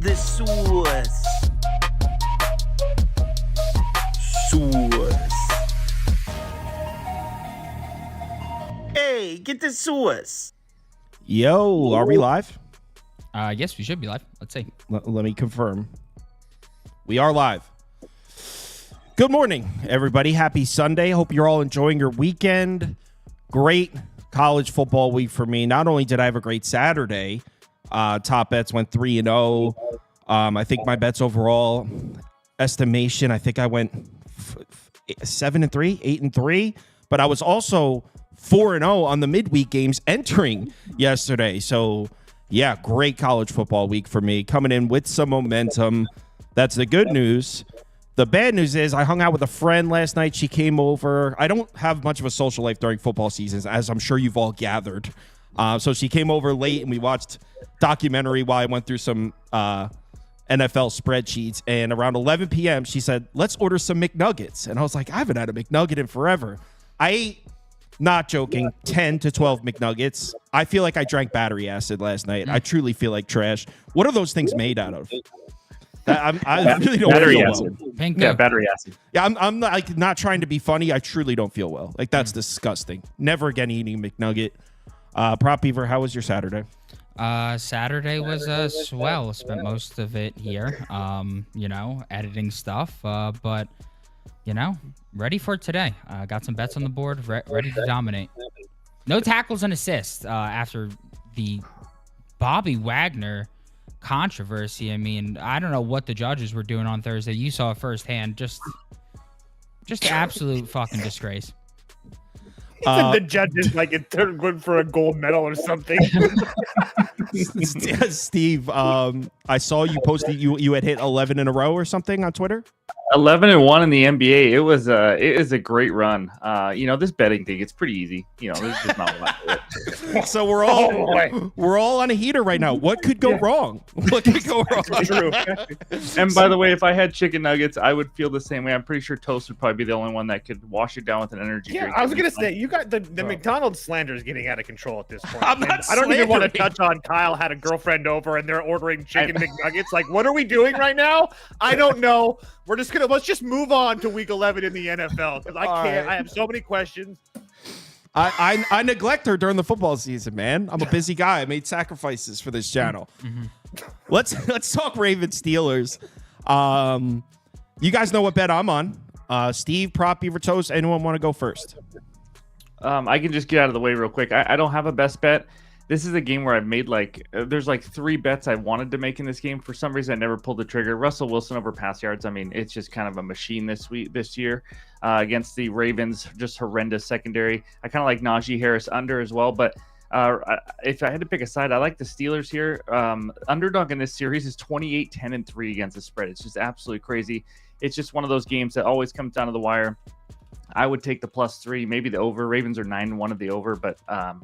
the sauce. Hey, get the sauce. Yo, are we live? Yes, we should be live. Let's see. Let me confirm. We are live. Good morning, everybody. Happy Sunday. Hope you're all enjoying your weekend. Great college football week for me. Not only did I have a great Saturday, top bets went 3-0. I think my bets overall estimation, I think I went 7-3, 8-3, but I was also 4-0 on the midweek games entering yesterday. So yeah, great college football week for me, coming in with some momentum. That's the good news. The bad news is I hung out with a friend last night. She came over. I don't have much of a social life during football seasons, as I'm sure you've all gathered. So she came over late and we watched documentary while I went through some NFL spreadsheets. And around 11 p.m., she said, let's order some McNuggets. And I was like, I haven't had a McNugget in forever. I ate, not joking, 10 to 12 McNuggets. I feel like I drank battery acid last night. I truly feel like trash. What are those things made out of? I really don't battery feel acid. well. Yeah, battery acid. Yeah, I'm not, like, not trying to be funny. I truly don't feel well. Like, that's disgusting. Never again eating McNugget. Prop Beaver, how was your Saturday? Saturday was swell. Spent most of it here, editing stuff. But, ready for today. Got some bets on the board, ready to dominate. No tackles and assists after the Bobby Wagner controversy. I mean, I don't know what the judges were doing on Thursday. You saw it firsthand. Just absolute fucking disgrace. The judges like they're good for a gold medal or something. Steve, I saw you posted you had hit 11 in a row or something on Twitter. 11-1 in the NBA. It is a great run. This betting thing, it's pretty easy. There's just not a lot to it. So we're all on a heater right now. What could go wrong? What could go wrong? True. And by the way, if I had chicken nuggets, I would feel the same way. I'm pretty sure Toast would probably be the only one that could wash it down with an energy drink. I was gonna say you got the McDonald's slander is getting out of control at this point. I'm not I don't even want to slandering. touch on Kyle had a girlfriend over and they're ordering chicken McNuggets. Like, what are we doing right now? I don't know. Let's just move on to week 11 in the NFL because I can't. I have so many questions. I neglect her during the football season, man. I'm a busy guy. I made sacrifices for this channel. Let's talk Ravens Steelers. You guys know what bet I'm on. Steve, Prop, Beaver, Toast. Anyone want to go first? I can just get out of the way real quick. I don't have a best bet. This is a game where I've made there's 3 bets I wanted to make in this game. For some reason, I never pulled the trigger. Russell Wilson over pass yards. I mean, it's just kind of a machine this year against the Ravens. Just horrendous secondary. I kind of like Najee Harris under as well. But if I had to pick a side, I like the Steelers here. Underdog in this series is 28-10-3 against the spread. It's just absolutely crazy. It's just one of those games that always comes down to the wire. I would take the +3, maybe the over. Ravens are 9-1 of the over, but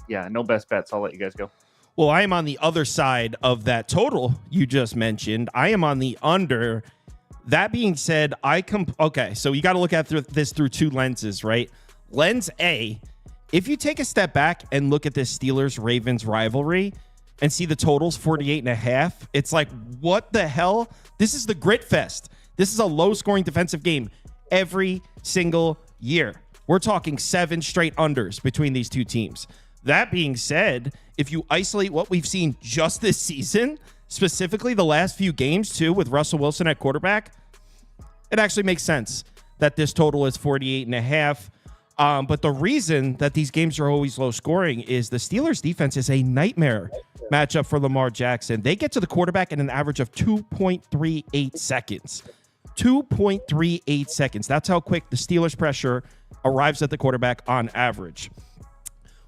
no best bets. I'll let you guys go. Well, I am on the other side of that total you just mentioned. I am on the under. That being said, okay, so you got to look at this through 2 lenses, right? Lens A, if you take a step back and look at this Steelers-Ravens rivalry and see the totals 48.5, it's like, what the hell? This is the grit fest. This is a low-scoring defensive game every single year. We're talking 7 straight unders between these 2 teams. That being said, if you isolate what we've seen just this season, specifically the last few games too, with Russell Wilson at quarterback, it actually makes sense that this total is 48.5. But the reason that these games are always low scoring is the Steelers defense is a nightmare matchup for Lamar Jackson. They get to the quarterback in an average of 2.38 seconds. 2.38 seconds. That's how quick the Steelers pressure arrives at the quarterback on average.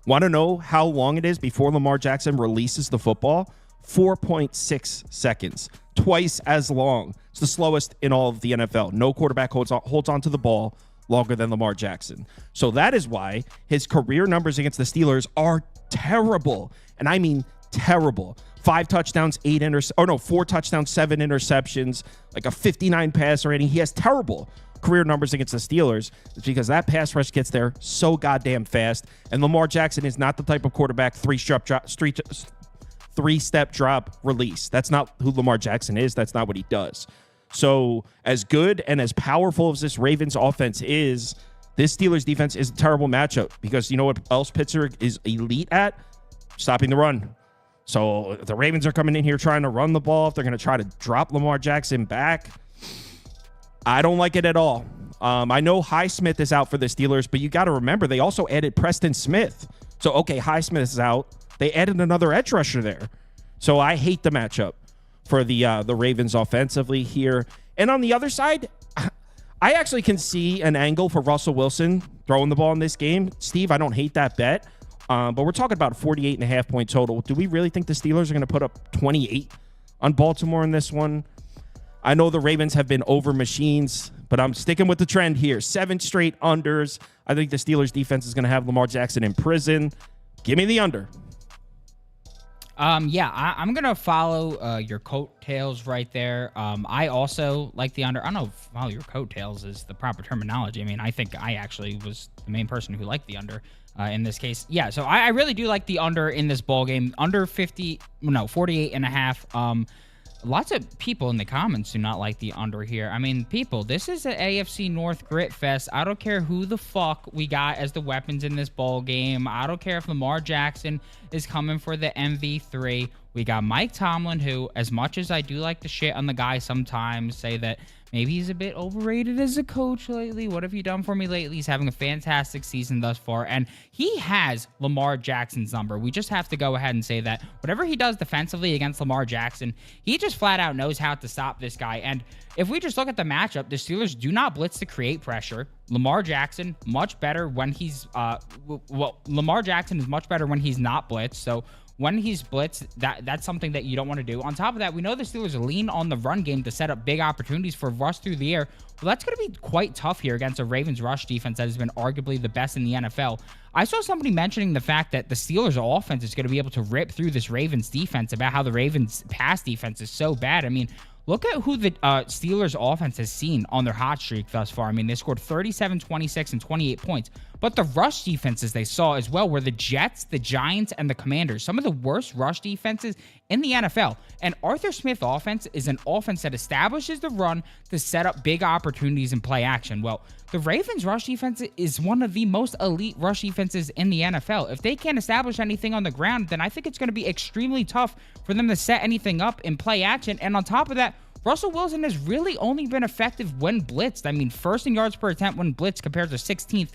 Want to know how long it is before Lamar Jackson releases the football? 4.6 seconds. Twice as long. It's the slowest in all of the NFL. No quarterback holds on to the ball longer than Lamar Jackson. So that is why his career numbers against the Steelers are terrible. And I mean terrible. 4 touchdowns, 7 interceptions, like a 59 passer rating. He has terrible career numbers against the Steelers. It's because that pass rush gets there so goddamn fast. And Lamar Jackson is not the type of quarterback, three 3-step drop release. That's not who Lamar Jackson is. That's not what he does. So as good and as powerful as this Ravens offense is, this Steelers defense is a terrible matchup because you know what else Pittsburgh is elite at? Stopping the run. So if the Ravens are coming in here trying to run the ball, if they're going to try to drop Lamar Jackson back, I don't like it at all. I know Highsmith is out for the Steelers, but you got to remember they also added Preston Smith. So, okay, Highsmith is out. They added another edge rusher there. So I hate the matchup for the Ravens offensively here. And on the other side, I actually can see an angle for Russell Wilson throwing the ball in this game. Steve, I don't hate that bet. But we're talking about 48.5 point total. Do we really think the Steelers are going to put up 28 on Baltimore in this one? I know the Ravens have been over machines, but I'm sticking with the trend here. 7 straight unders. I think the Steelers defense is going to have Lamar Jackson in prison. Give me the under. Yeah, I'm going to follow your coattails right there. I also like the under. I don't know if follow your coattails is the proper terminology. I mean, I think I actually was the main person who liked the under in this case. Yeah, so I really do like the under in this ball game. Under 48.5. Lots of people in the comments do not like the under here. I mean, people, this is an AFC North grit fest. I don't care who the fuck we got as the weapons in this ball game. I don't care if Lamar Jackson is coming for the MV3. We got Mike Tomlin, who, as much as I do like to shit on the guy sometimes, say that maybe he's a bit overrated as a coach lately. What have you done for me lately? He's having a fantastic season thus far, and he has Lamar Jackson's number. We just have to go ahead and say that whatever he does defensively against Lamar Jackson, he just flat out knows how to stop this guy. And if we just look at the matchup, the Steelers do not blitz to create pressure. Lamar Jackson, much better when he's, Lamar Jackson is much better when he's not blitzed. So when he's blitzed, that's something that you don't want to do. On top of that, we know the Steelers lean on the run game to set up big opportunities for rush through the air. Well, that's going to be quite tough here against a Ravens rush defense that has been arguably the best in the NFL. I saw somebody mentioning the fact that the Steelers offense is going to be able to rip through this Ravens defense about how the Ravens pass defense is so bad. I mean, look at who the Steelers offense has seen on their hot streak thus far. I mean, they scored 37, 26, and 28 points. But the rush defenses they saw as well were the Jets, the Giants, and the Commanders. Some of the worst rush defenses in the NFL. And Arthur Smith offense is an offense that establishes the run to set up big opportunities and play action. Well, the Ravens rush defense is one of the most elite rush defenses in the NFL. If they can't establish anything on the ground, then I think it's going to be extremely tough for them to set anything up in play action. And on top of that, Russell Wilson has really only been effective when blitzed. I mean, first in yards per attempt when blitzed compared to 16th.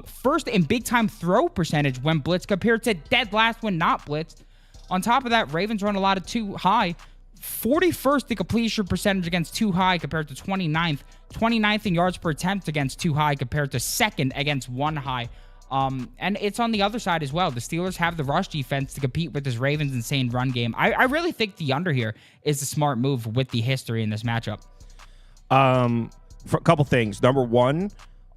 First in big-time throw percentage when blitzed compared to dead last when not blitzed. On top of that, Ravens run a lot of too high. 41st in completion percentage against too high compared to 29th. 29th in yards per attempt against too high compared to 2nd against 1 high. And it's on the other side as well. The Steelers have the rush defense to compete with this Ravens insane run game. I really think the under here is a smart move with the history in this matchup. For a couple things. Number one,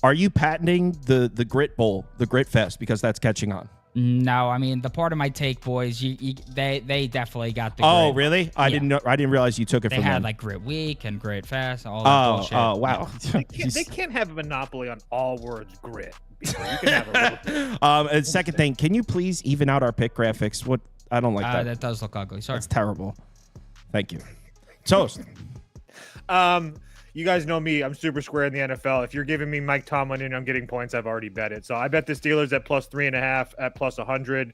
are you patenting the Grit Bowl, the Grit Fest, because that's catching on? No, I mean, the part of my take, boys, they definitely got the Oh, grit. really? I didn't realize you took it They from had them. like Grit Week and Grit Fest, all that bullshit. Oh, wow. They can't have a monopoly on all words grit. Beaver. You can have a little bit. And second thing, can you please even out our pick graphics? What I don't like that. That does look ugly. Sorry. That's terrible. Thank you. Toast. You guys know me. I'm super square in the NFL. If you're giving me Mike Tomlin and I'm getting points, I've already bet it. So I bet the Steelers at plus 3.5 at plus 100.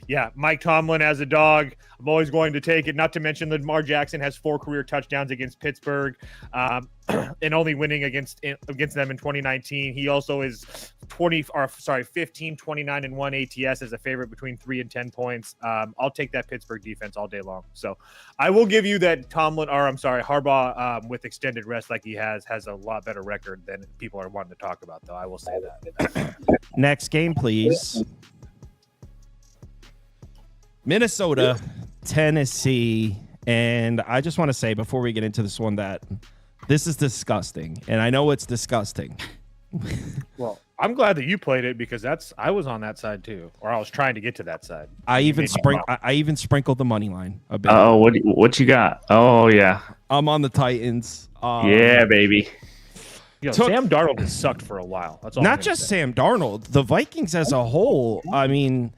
Yeah, Mike Tomlin as a dog. I'm always going to take it. Not to mention that Lamar Jackson has 4 career touchdowns against Pittsburgh and only winning against them in 2019. He also is 15, 29, and 1 ATS as a favorite between 3 and 10 points. I'll take that Pittsburgh defense all day long. So I will give you that Harbaugh with extended rest like he has a lot better record than people are wanting to talk about, though. I will say that. Next game, please. Minnesota, Tennessee. And I just want to say before we get into this one that this is disgusting. And I know it's disgusting. Well, I'm glad that you played it because I was on that side too, or I was trying to get to that side. I even sprinkled the money line a bit. Oh, what you got? Oh, yeah. I'm on the Titans. Yeah, baby. Sam Darnold has sucked for a while. That's all. Not just Sam Darnold. The Vikings as a whole. I mean,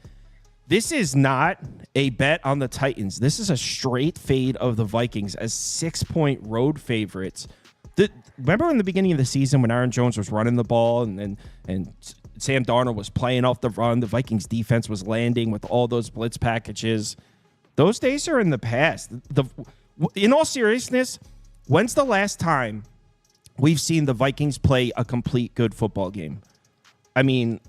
This is not a bet on the Titans. This is a straight fade of the Vikings as 6-point road favorites. Remember in the beginning of the season when Aaron Jones was running the ball and Sam Darnold was playing off the run, the Vikings defense was landing with all those blitz packages. Those days are in the past. In all seriousness, when's the last time we've seen the Vikings play a complete good football game? I mean,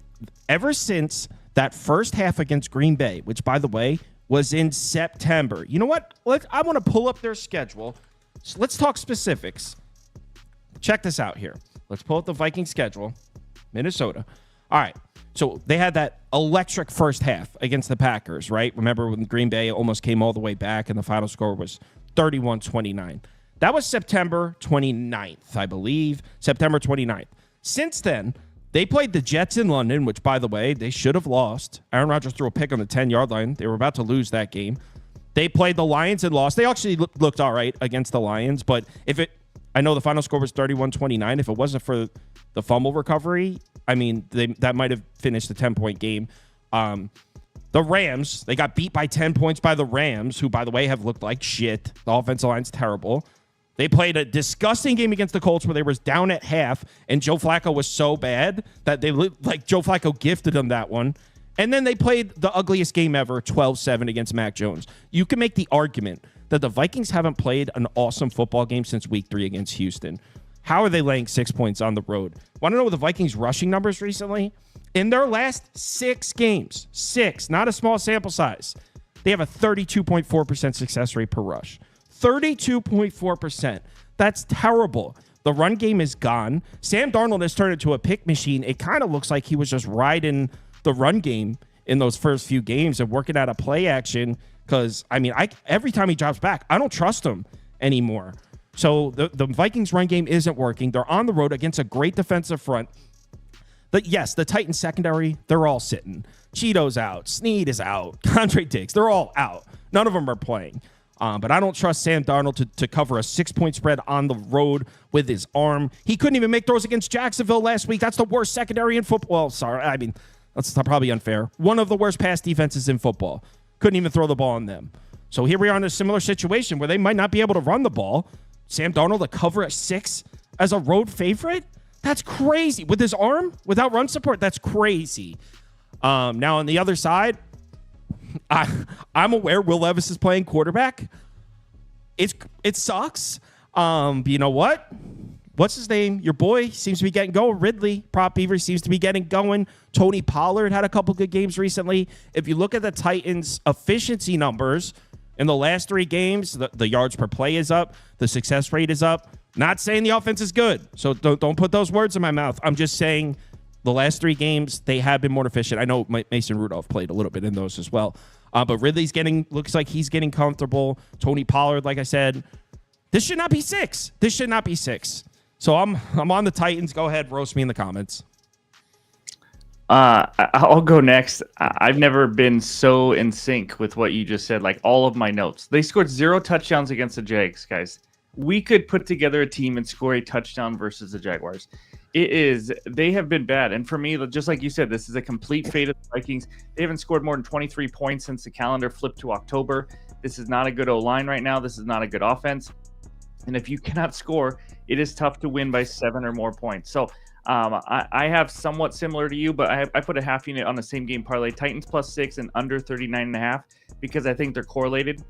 ever since that first half against Green Bay, which, by the way, was in September. You know what? I want to pull up their schedule. So let's talk specifics. Check this out here. Let's pull up the Vikings schedule. Minnesota. All right. So they had that electric first half against the Packers, right? Remember when Green Bay almost came all the way back and the final score was 31-29. That was September 29th, I believe. September 29th. Since then, they played the Jets in London, which, by the way, they should have lost. Aaron Rodgers threw a pick on the 10-yard line. They were about to lose that game. They played the Lions and lost. They actually looked all right against the Lions, but I know the final score was 31-29. If it wasn't for the fumble recovery, I mean, that might have finished the 10-point game. The Rams, they got beat by 10 points by the Rams, who, by the way, have looked like shit. The offensive line's terrible. They played a disgusting game against the Colts where they was down at half, and Joe Flacco was so bad that Joe Flacco gifted them that one. And then they played the ugliest game ever, 12-7 against Mac Jones. You can make the argument that the Vikings haven't played an awesome football game since week 3 against Houston. How are they laying 6 points on the road? Want to know the Vikings rushing numbers recently? In their last 6 games, 6, not a small sample size, they have a 32.4% success rate per rush. 32.4%. That's terrible. The run game is gone. Sam Darnold has turned into a pick machine. It kind of looks like he was just riding the run game in those first few games and working out a play action because, I mean, every time he drops back, I don't trust him anymore. So the Vikings run game isn't working. They're on the road against a great defensive front. But yes, the Titans secondary, they're all sitting. Cheeto's out. Snead is out. Andre Diggs, they're all out. None of them are playing. But I don't trust Sam Darnold to cover a 6-point spread on the road with his arm. He couldn't even make throws against Jacksonville last week. That's the worst secondary in football. Sorry, I mean, that's probably unfair. One of the worst pass defenses in football. Couldn't even throw the ball on them. So here we are in a similar situation where they might not be able to run the ball. Sam Darnold to cover at 6 as a road favorite? That's crazy. With his arm, without run support, that's crazy. Now on the other side, I'm aware Will Levis is playing quarterback. It sucks. But you know what? What's his name? Your boy seems to be getting going. Ridley, prop Beaver, seems to be getting going. Tony Pollard had a couple good games recently. If you look at the Titans' efficiency numbers in the last 3 games, the yards per play is up. The success rate is up. Not saying the offense is good. So don't put those words in my mouth. I'm just saying the last 3 games, they have been more efficient. I know Mason Rudolph played a little bit in those as well. But Ridley's looks like he's getting comfortable. Tony Pollard, like I said, this should not be 6. This should not be 6. So I'm on the Titans. Go ahead, roast me in the comments. I'll go next. I've never been so in sync with what you just said. Like all of my notes, they scored 0 touchdowns against the Jags, guys. We could put together a team and score a touchdown versus the Jaguars. They have been bad. And for me, just like you said, this is a complete fate of the Vikings. They haven't scored more than 23 points since the calendar flipped to October. This is not a good O-line right now. This is not a good offense. And if you cannot score, it is tough to win by 7 or more points. So I have somewhat similar to you, but I put a half unit on the same game parlay. Titans +6 and under 39.5 because I think they're correlated.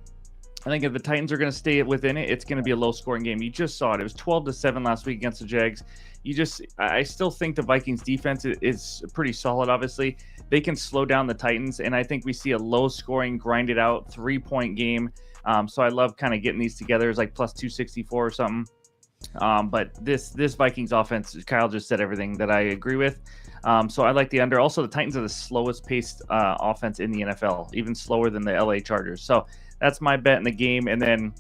I think if the Titans are going to stay within it, it's going to be a low-scoring game. You just saw it. It was 12-7 last week against the Jags. I still think the Vikings defense is pretty solid, obviously. They can slow down the Titans, and I think we see a low-scoring, grinded-out 3-point game. So I love kind of getting these together. It's like +264 or something. But this Vikings offense, Kyle just said everything that I agree with. So I like the under. Also, the Titans are the slowest paced offense in the NFL, even slower than the LA Chargers. So that's my bet in the game. And then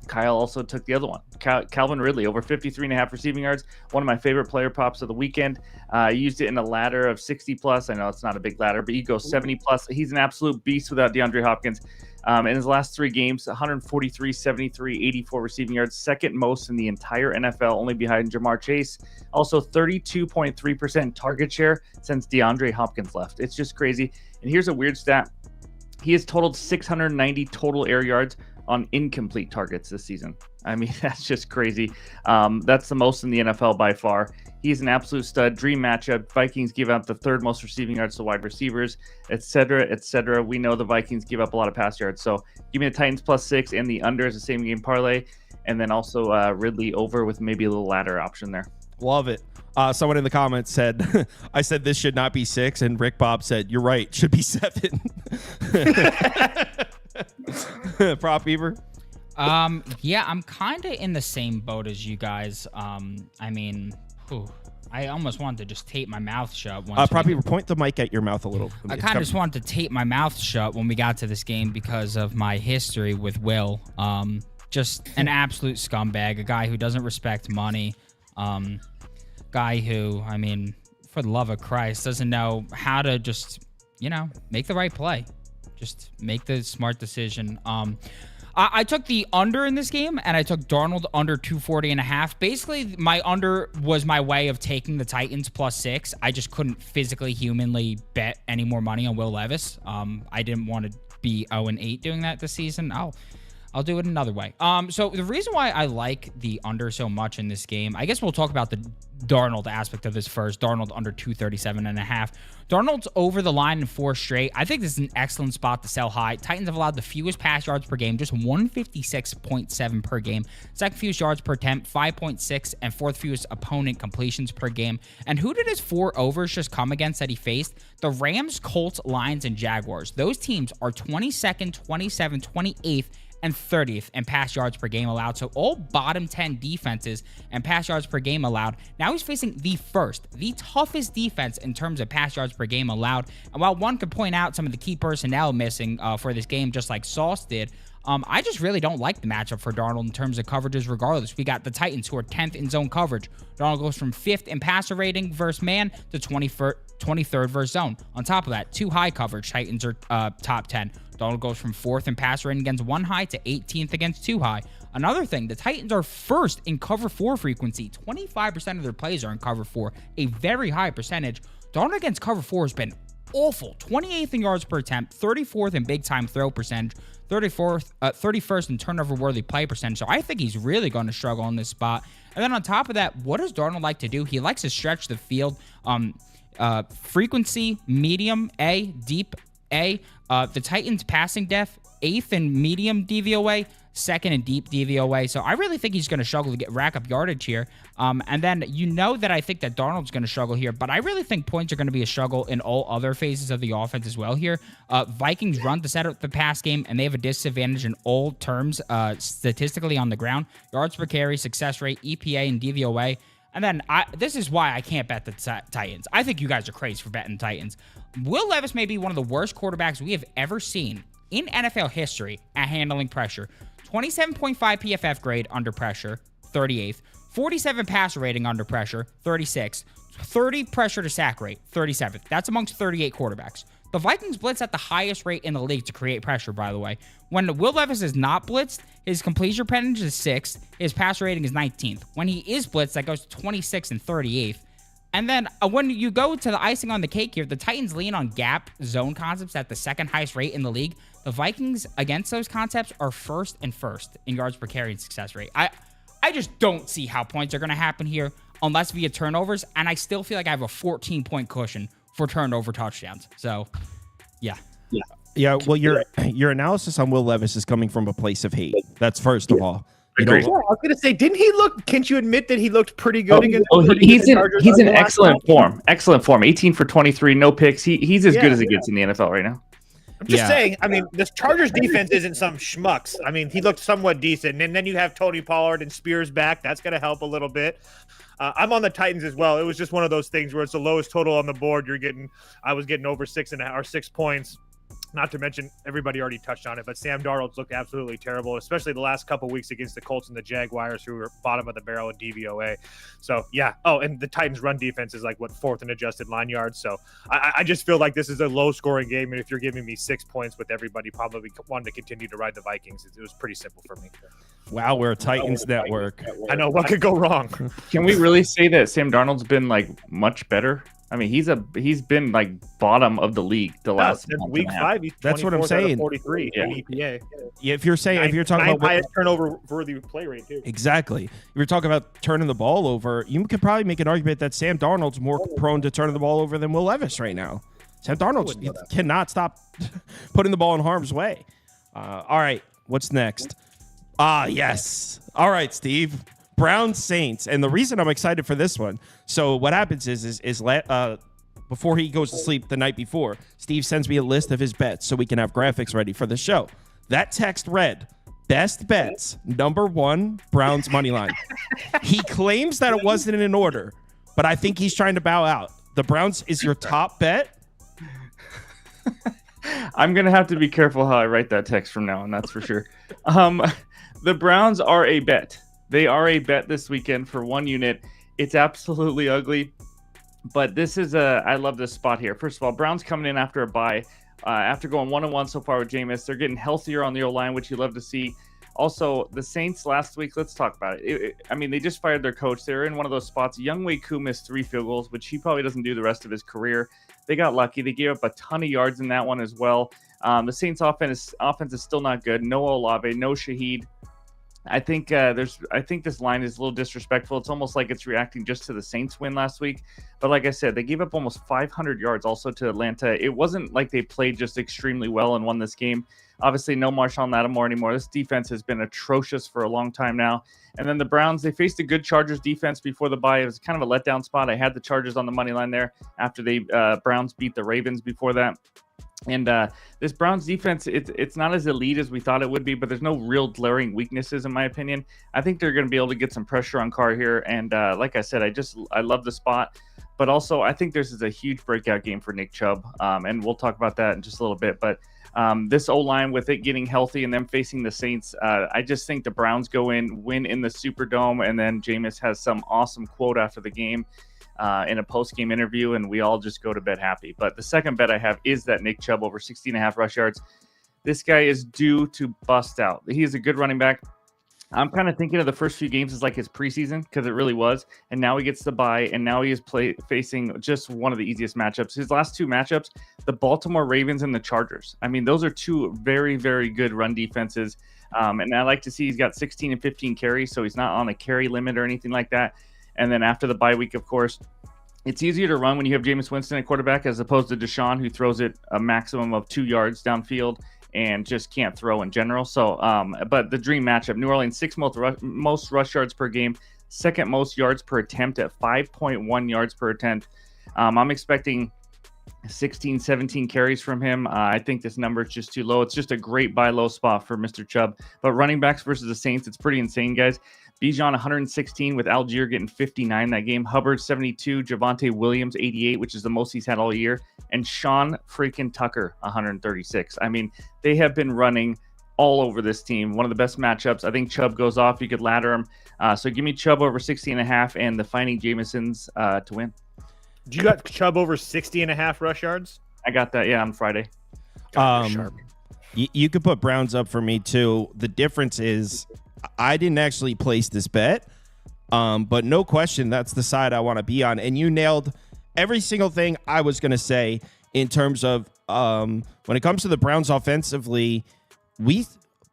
Kyle also took the other one. Calvin Ridley, over 53.5 receiving yards. One of my favorite player props of the weekend. I used it in a ladder of 60+. I know it's not a big ladder, but you go 70+. He's an absolute beast without DeAndre Hopkins. In his last 3 games, 143, 73, 84 receiving yards, second most in the entire NFL, only behind Jamar Chase. Also 32.3% target share since DeAndre Hopkins left. It's just crazy. And here's a weird stat. He has totaled 690 total air yards on incomplete targets this season. I mean, that's just crazy. That's the most in the NFL by far. He's an absolute stud. Dream matchup. Vikings give up the third most receiving yards to wide receivers, etc., etc. We know the Vikings give up a lot of pass yards. So give me the Titans +6 and the under as the same game parlay. And then also Ridley over with maybe a little ladder option there. Love it. Someone in the comments said, I said this should not be 6. And Rick Bob said, you're right. Should be 7. Prop Beaver. Yeah, I'm kind of in the same boat as you guys. I mean, I almost wanted to just tape my mouth shut. Prop Beaver, point the mic at your mouth a little. I kind of just wanted to tape my mouth shut when we got to this game because of my history with Will. Just an absolute scumbag, a guy who doesn't respect money. Guy who, I mean, for the love of Christ, doesn't know how to just, make the right play. Just make the smart decision. I took the under in this game, and I took Darnold under 240.5. Basically, my under was my way of taking the Titans +6. I just couldn't physically, humanly bet any more money on Will Levis. I didn't want to be 0-8 doing that this season. I'll do it another way. So the reason why I like the under so much in this game, I guess we'll talk about the Darnold aspect of this first. Darnold under 237.5. Darnold's over the line in 4 straight. I think this is an excellent spot to sell high. Titans have allowed the fewest pass yards per game, just 156.7 per game. Second fewest yards per attempt, 5.6, and fourth fewest opponent completions per game. And who did his 4 overs just come against that he faced? The Rams, Colts, Lions, and Jaguars. Those teams are 22nd, 27th, 28th, and 30th in pass yards per game allowed. So all bottom 10 defenses and pass yards per game allowed. Now he's facing the toughest defense in terms of pass yards per game allowed. And while one could point out some of the key personnel missing for this game, just like Sauce did, I just really don't like the matchup for Darnold in terms of coverages regardless. We got the Titans, who are 10th in zone coverage. Darnold goes from 5th in passer rating versus man to 23rd versus zone. On top of that, 2 high coverage. Titans are top 10. Darnold goes from 4th in passer rating against 1 high to 18th against 2 high. Another thing, the Titans are 1st in cover 4 frequency. 25% of their plays are in cover 4, a very high percentage. Darnold against cover 4 has been awful. 28th in yards per attempt, 34th in big time throw percentage, 31st in turnover worthy play percentage. So I think he's really going to struggle in this spot. And then on top of that, what does Darnold like to do? He likes to stretch the field. Frequency, medium, A, deep, A. The Titans passing depth, 8th in medium DVOA, 2nd in deep DVOA. So I really think he's going to struggle to rack up yardage here. And then that I think that Darnold's going to struggle here, but I really think points are going to be a struggle in all other phases of the offense as well here. Vikings run to set up the pass game, and they have a disadvantage in all terms statistically on the ground. Yards per carry, success rate, EPA, and DVOA. And then this is why I can't bet the Titans. I think you guys are crazy for betting Titans. Will Levis may be one of the worst quarterbacks we have ever seen in NFL history at handling pressure. 27.5 PFF grade under pressure, 38th. 47 passer rating under pressure, 36th. 30 pressure to sack rate, 37th. That's amongst 38 quarterbacks. The Vikings blitz at the highest rate in the league to create pressure, by the way. When Will Levis is not blitzed, his completion percentage is 6th. His passer rating is 19th. When he is blitzed, that goes to 26th and 38th. And then when you go to the icing on the cake here, the Titans lean on gap zone concepts at the 2nd highest rate in the league. The Vikings against those concepts are 1st in yards per carry and success rate. I just don't see how points are going to happen here unless via turnovers, and I still feel like I have a 14-point cushion for turnover touchdowns. So, yeah. Yeah, well, your analysis on Will Levis is coming from a place of hate. That's first of all. I was gonna say, didn't he look? Can't you admit that he looked pretty good against? He's in excellent form. Excellent form. 18 for 23, no picks. He's as good as it gets in the NFL right now. I'm just saying. I mean, this Chargers defense isn't some schmucks. I mean, he looked somewhat decent, and then you have Tony Pollard and Spears back. That's gonna help a little bit. I'm on the Titans as well. It was just one of those things where it's the lowest total on the board. I was getting over 6.5 or 6 points. Not to mention, everybody already touched on it, but Sam Darnold's looked absolutely terrible, especially the last couple weeks against the Colts and the Jaguars, who were bottom of the barrel in DVOA. So, yeah. Oh, and the Titans' run defense is 4th in adjusted line yards. So, I just feel like this is a low-scoring game, and if you're giving me 6 points with everybody probably wanting to continue to ride the Vikings, it was pretty simple for me. Wow, we're a Titans network. I know. What could go wrong? Can we really say that Sam Darnold's been, much better I mean, he's been like bottom of the league the last since month week and a half. 5. He's That's what I'm 24th out of saying. 43 Yeah. in EPA. Yeah, if you're talking about highest turnover worthy play rate too. exactly, if you're talking about turning the ball over, you could probably make an argument that Sam Darnold's more prone to turning the ball over than Will Levis right now. Sam Darnold cannot stop putting the ball in harm's way. All right, what's next? Yes. All right, Steve. Browns Saints, and the reason I'm excited for this one. So what happens is before he goes to sleep the night before, Steve sends me a list of his bets so we can have graphics ready for the show. That text read, best bets, number 1, Browns money line. He claims that it wasn't in order, but I think he's trying to bow out. The Browns is your top bet. I'm gonna have to be careful how I write that text from now on. That's for sure. The Browns are a bet. They are a bet this weekend for 1 unit. It's absolutely ugly, but this is I love this spot here. First of all, Browns coming in after a bye, after going 1-1 so far with Jameis. They're getting healthier on the O-line, which you love to see. Also, the Saints last week, let's talk about it. I mean, they just fired their coach. They're in one of those spots. Younghoe Koo missed 3 field goals, which he probably doesn't do the rest of his career. They got lucky. They gave up a ton of yards in that one as well. The Saints offense is still not good. No Olave, no Shaheed. I think this line is a little disrespectful. It's almost like it's reacting just to the Saints win last week. But like I said, they gave up almost 500 yards also to Atlanta. It wasn't like they played just extremely well and won this game. Obviously, no Marshawn Lattimore anymore. This defense has been atrocious for a long time now. And then the Browns, they faced a good Chargers defense before the bye. It was kind of a letdown spot. I had the Chargers on the money line there after they Browns beat the Ravens before that. And this Browns defense, it's not as elite as we thought it would be, but there's no real glaring weaknesses in my opinion. I think they're going to be able to get some pressure on Carr here. And like I said, I love the spot. But also, I think this is a huge breakout game for Nick Chubb. And we'll talk about that in just a little bit. But this O-line with it getting healthy and them facing the Saints, I just think the Browns go in, win in the Superdome, and then Jameis has some awesome quote after the game in a post-game interview, and we all just go to bed happy. But the second bet I have is that Nick Chubb over 60.5 rush yards. This guy is due to bust out. He is a good running back. I'm kind of thinking of the first few games as like his preseason, because it really was. And now he gets the bye, and now he is facing just one of the easiest matchups. His last 2 matchups, the Baltimore Ravens and the Chargers. I mean, those are 2 very, very good run defenses. And I like to see he's got 16 and 15 carries, so he's not on a carry limit or anything like that. And then after the bye week, of course, it's easier to run when you have Jameis Winston at quarterback as opposed to Deshaun, who throws it a maximum of 2 yards downfield and just can't throw in general. So, but the dream matchup, New Orleans, 6th most rush yards per game, 2nd most yards per attempt at 5.1 yards per attempt. I'm expecting 16, 17 carries from him. I think this number is just too low. It's just a great buy low spot for Mr. Chubb. But running backs versus the Saints, it's pretty insane, guys. Bijan 116 with Algier getting 59 that game. Hubbard 72, Javonte Williams 88, which is the most he's had all year, and Sean freaking Tucker 136. I mean, they have been running all over this team. One of the best matchups. I think Chubb goes off. You could ladder him. So give me Chubb over 60.5 and the Finding Jamesons to win. Do you got Chubb over 60.5 rush yards? I got that, yeah, on Friday. You could put Browns up for me too. The difference is I didn't actually place this bet, but no question that's the side I want to be on. And you nailed every single thing I was going to say in terms of when it comes to the Browns offensively, we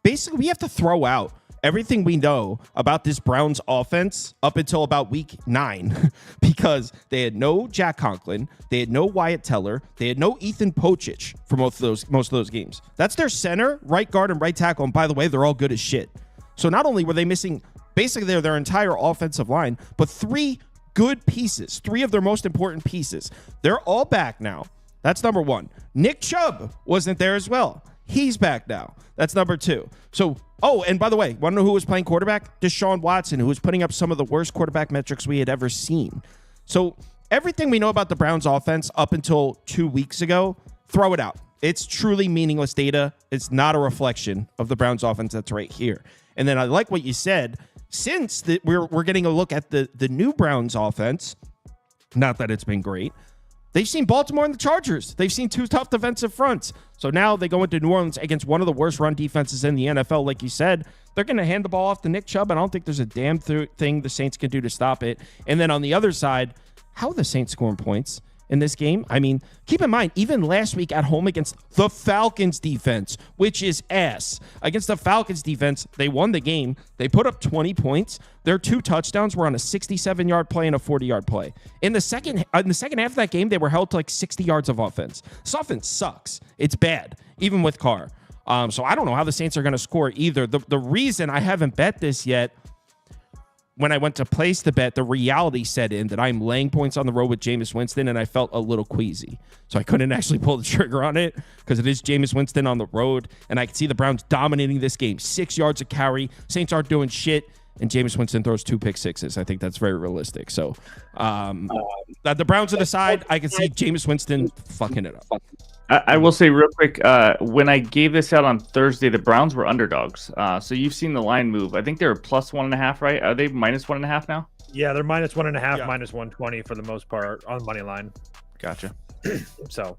have to throw out everything we know about this Browns offense up until about week 9 because they had no Jack Conklin, they had no Wyatt Teller, they had no Ethan Pochich for most of those games. That's their center, right guard, and right tackle. And by the way, they're all good as shit. So not only were they missing basically their entire offensive line, but 3 good pieces, 3 of their most important pieces. They're all back now. That's number 1. Nick Chubb wasn't there as well. He's back now. That's number 2. So, and by the way, want to know who was playing quarterback? Deshaun Watson, who was putting up some of the worst quarterback metrics we had ever seen. So everything we know about the Browns offense up until 2 weeks ago, throw it out. It's truly meaningless data. It's not a reflection of the Browns offense that's right here. And then I like what you said. Since we're getting a look at the new Browns offense, not that it's been great, they've seen Baltimore and the Chargers. They've seen 2 tough defensive fronts. So now they go into New Orleans against one of the worst run defenses in the NFL. Like you said, they're going to hand the ball off to Nick Chubb. I don't think there's a damn thing the Saints can do to stop it. And then on the other side, how are the Saints scoring points? in this game. I mean, keep in mind, even last week at home against the Falcons defense, which is ass. Against the Falcons defense, they won the game. They put up 20 points. Their 2 touchdowns were on a 67-yard play and a 40-yard play. In the second half of that game, they were held to like 60 yards of offense. This offense sucks. It's bad, even with Carr. So I don't know how the Saints are going to score either. The reason I haven't bet this yet, when I went to place the bet, the reality set in that I'm laying points on the road with Jameis Winston, and I felt a little queasy. So I couldn't actually pull the trigger on it because it is Jameis Winston on the road, and I can see the Browns dominating this game. 6 yards a carry. Saints aren't doing shit, and Jameis Winston throws 2 pick sixes. I think that's very realistic. So the Browns to the side, I can see Jameis Winston fucking it up. I will say real quick, when I gave this out on Thursday, the Browns were underdogs. So you've seen the line move. I think they were plus 1.5, right? Are they minus 1.5 now? Yeah, they're minus 1.5, minus 120 for the most part on money line. Gotcha. So,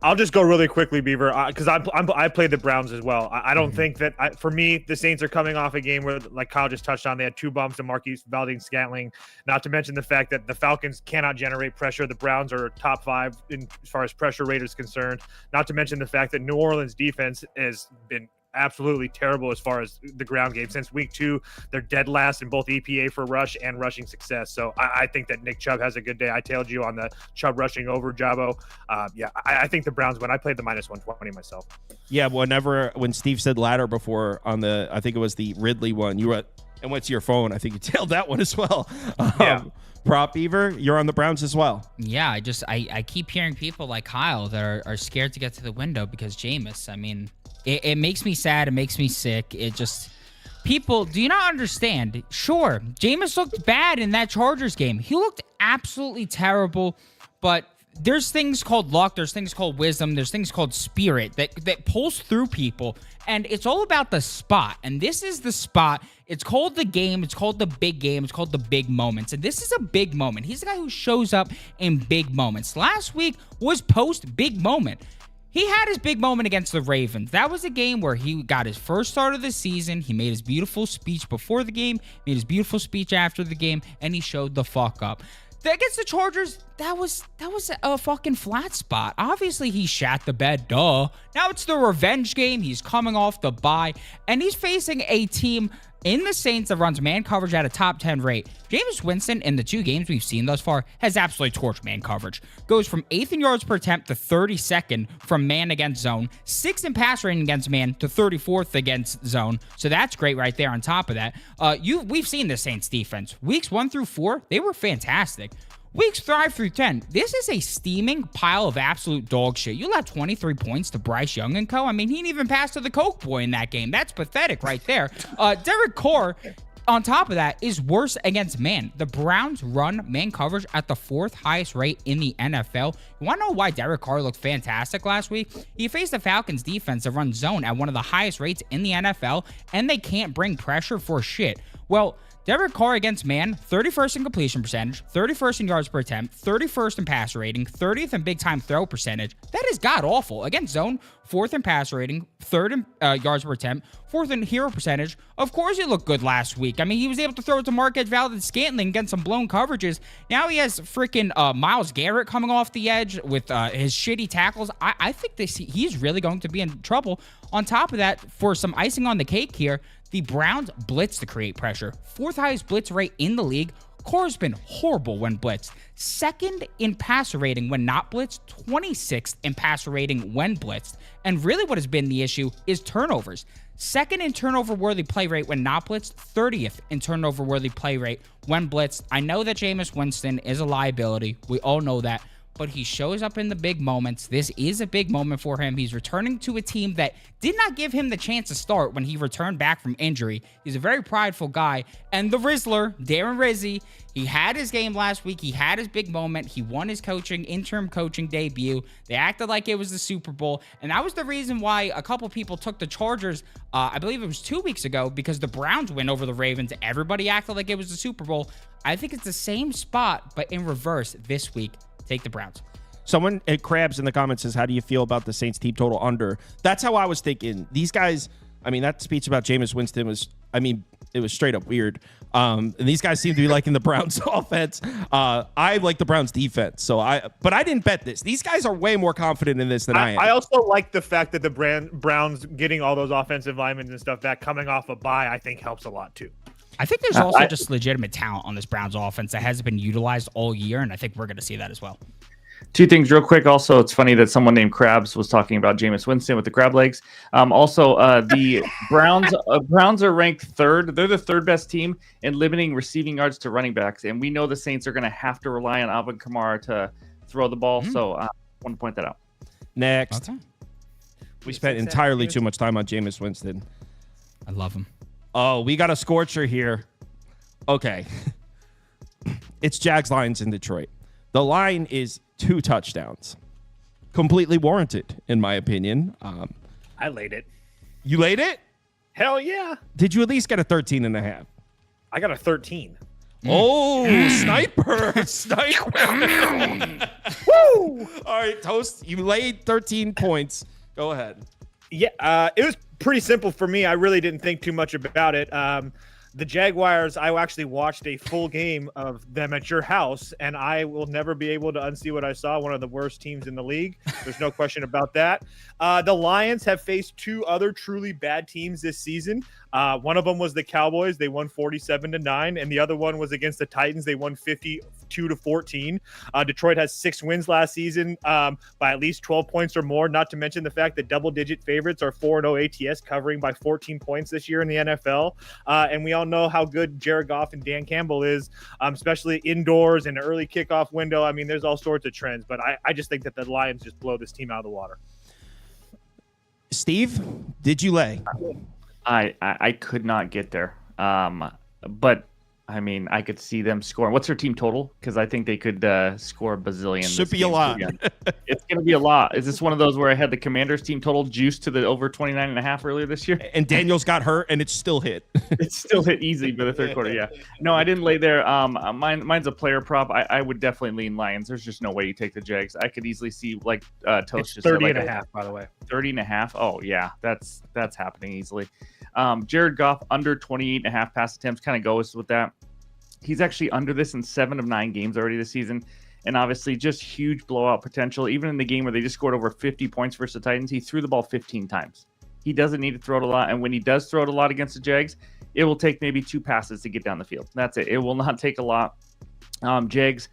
I'll just go really quickly, Beaver, because I played the Browns as well. I don't think that for me, the Saints are coming off a game where, like Kyle just touched on, they had 2 bumps to Marquise Valdes-Scantling. Not to mention the fact that the Falcons cannot generate pressure. The Browns are top 5 as far as pressure rate is concerned. Not to mention the fact that New Orleans defense has been absolutely terrible as far as the ground game. Since week 2, they're dead last in both EPA for rush and rushing success. So I think that Nick Chubb has a good day. I tailed you on the Chubb rushing over, Jabo. I think the Browns win. I played the minus 120 myself. Yeah, when Steve said ladder before on the, I think it was the Ridley one, you were, and went to your phone. I think you tailed that one as well. Yeah. Prop Beaver, you're on the Browns as well. Yeah, I keep hearing people like Kyle that are scared to get to the window because Jameis. I mean, it makes me sad. It makes me sick. It just, people, do you not understand? Sure, Jameis looked bad in that Chargers game. He looked absolutely terrible, but there's things called luck. There's things called wisdom. There's things called spirit that pulls through people. And it's all about the spot. And this is the spot. It's called the game. It's called the big game. It's called the big moments. And this is a big moment. He's the guy who shows up in big moments. Last week was post big moment. He had his big moment against the Ravens. That was a game where he got his first start of the season. He made his beautiful speech before the game, made his beautiful speech after the game, and he showed the fuck up. Against the Chargers, that was a fucking flat spot. Obviously, he shat the bed, duh. Now it's the revenge game. He's coming off the bye, and he's facing a team in the Saints that runs man coverage at a top 10 rate. Jameis Winston, in the 2 games we've seen thus far, has absolutely torched man coverage. Goes from 8th in yards per attempt to 32nd from man against zone, 6th in pass rating against man to 34th against zone. So that's great right there on top of that. We've seen the Saints defense. Weeks 1 through 4, they were fantastic. Weeks 5 through 10, this is a steaming pile of absolute dog shit. You allowed 23 points to Bryce Young and co. I mean, he didn't even pass to the Coke boy in that game. That's pathetic right there. Derek Carr, on top of that, is worse against man. The Browns run man coverage at the 4th highest rate in the NFL. You want to know why Derek Carr looked fantastic last week? He faced the Falcons defense that runs zone at one of the highest rates in the NFL, and they can't bring pressure for shit. Well, Derek Carr against man, 31st in completion percentage, 31st in yards per attempt, 31st in passer rating, 30th in big time throw percentage. That is god awful. Against zone, 4th in passer rating, 3rd in yards per attempt, 4th in hero percentage. Of course he looked good last week. I mean, he was able to throw it to Marquez Valdes-Scantling against some blown coverages. Now he has freaking Myles Garrett coming off the edge with his shitty tackles. I think he's really going to be in trouble. On top of that, for some icing on the cake here, the Browns blitz to create pressure. 4th highest blitz rate in the league. Carr's been horrible when blitzed. 2nd in passer rating when not blitzed. 26th in passer rating when blitzed. And really what has been the issue is turnovers. 2nd in turnover-worthy play rate when not blitzed. 30th in turnover-worthy play rate when blitzed. I know that Jameis Winston is a liability. We all know that. But he shows up in the big moments. This is a big moment for him. He's returning to a team that did not give him the chance to start when he returned back from injury. He's a very prideful guy. And the Rizzler, Darren Rizzi, he had his game last week. He had his big moment. He won his interim coaching debut. They acted like it was the Super Bowl. And that was the reason why a couple people took the Chargers, I believe it was 2 weeks ago, because the Browns win over the Ravens. Everybody acted like it was the Super Bowl. I think it's the same spot, but in reverse this week. Take the Browns. Someone at Krabs in the comments says, how do you feel about the Saints team total under? That's how I was thinking. These guys, I mean, that speech about Jameis Winston was, I mean, straight up weird. And these guys seem to be liking the Browns offense. I like the Browns defense. But I didn't bet this. These guys are way more confident in this than I am. I also like the fact that the Browns getting all those offensive linemen and stuff back coming off a bye, I think helps a lot too. I think there's also just legitimate talent on this Browns offense that hasn't been utilized all year, and I think we're going to see that as well. Two things real quick. Also, it's funny that someone named Krabs was talking about Jameis Winston with the crab legs. The Browns are ranked third. They're the third best team in limiting receiving yards to running backs, and we know the Saints are going to have to rely on Alvin Kamara to throw the ball. So I want to point that out. Next. Okay. We spent entirely too much time on Jameis Winston. I love him. Oh, we got a scorcher here. Okay. It's Jags Lions in Detroit. The line is 2 touchdowns. Completely warranted, in my opinion. I laid it. You laid it? Hell yeah. Did you at least get a 13.5? I got a 13. Oh, sniper. Sniper. Woo! All right, Toast, you laid 13 points. Go ahead. Yeah, it was pretty simple for me. I really didn't think too much about it. The Jaguars, I actually watched a full game of them at your house, and I will never be able to unsee what I saw. One of the worst teams in the league. There's no question about that. The Lions have faced 2 other truly bad teams this season. One of them was the Cowboys. They won 47-9, and the other one was against the Titans. They won 52-14. Detroit has 6 wins last season by at least 12 points or more, not to mention the fact that double-digit favorites are 4-0 ATS covering by 14 points this year in the NFL. And we all know how good Jared Goff and Dan Campbell is, especially indoors in the early kickoff window. I mean, there's all sorts of trends, but I just think that the Lions just blow this team out of the water. Steve, did you lay? I could not get there. But I mean, I could see them scoring. What's their team total? Because I think they could score a bazillion. Should be a lot. It's going to be a lot. Is this one of those where I had the Commanders team total juiced to the over 29.5 earlier this year? And Daniels got hurt, and it still hit. It still hit easy by the third quarter, yeah. No, I didn't lay there. Mine's a player prop. I would definitely lean Lions. There's just no way you take the Jags. I could easily see, like Toast just 30.5, by the way. 30.5. Oh, yeah, that's happening easily. Jared Goff under 28.5 pass attempts kind of goes with that. He's actually under this in 7 of 9 games already this season. And obviously just huge blowout potential. Even in the game where they just scored over 50 points versus the Titans, he threw the ball 15 times. He doesn't need to throw it a lot. And when he does throw it a lot against the Jags, it will take maybe 2 passes to get down the field. That's it. It will not take a lot. Jags,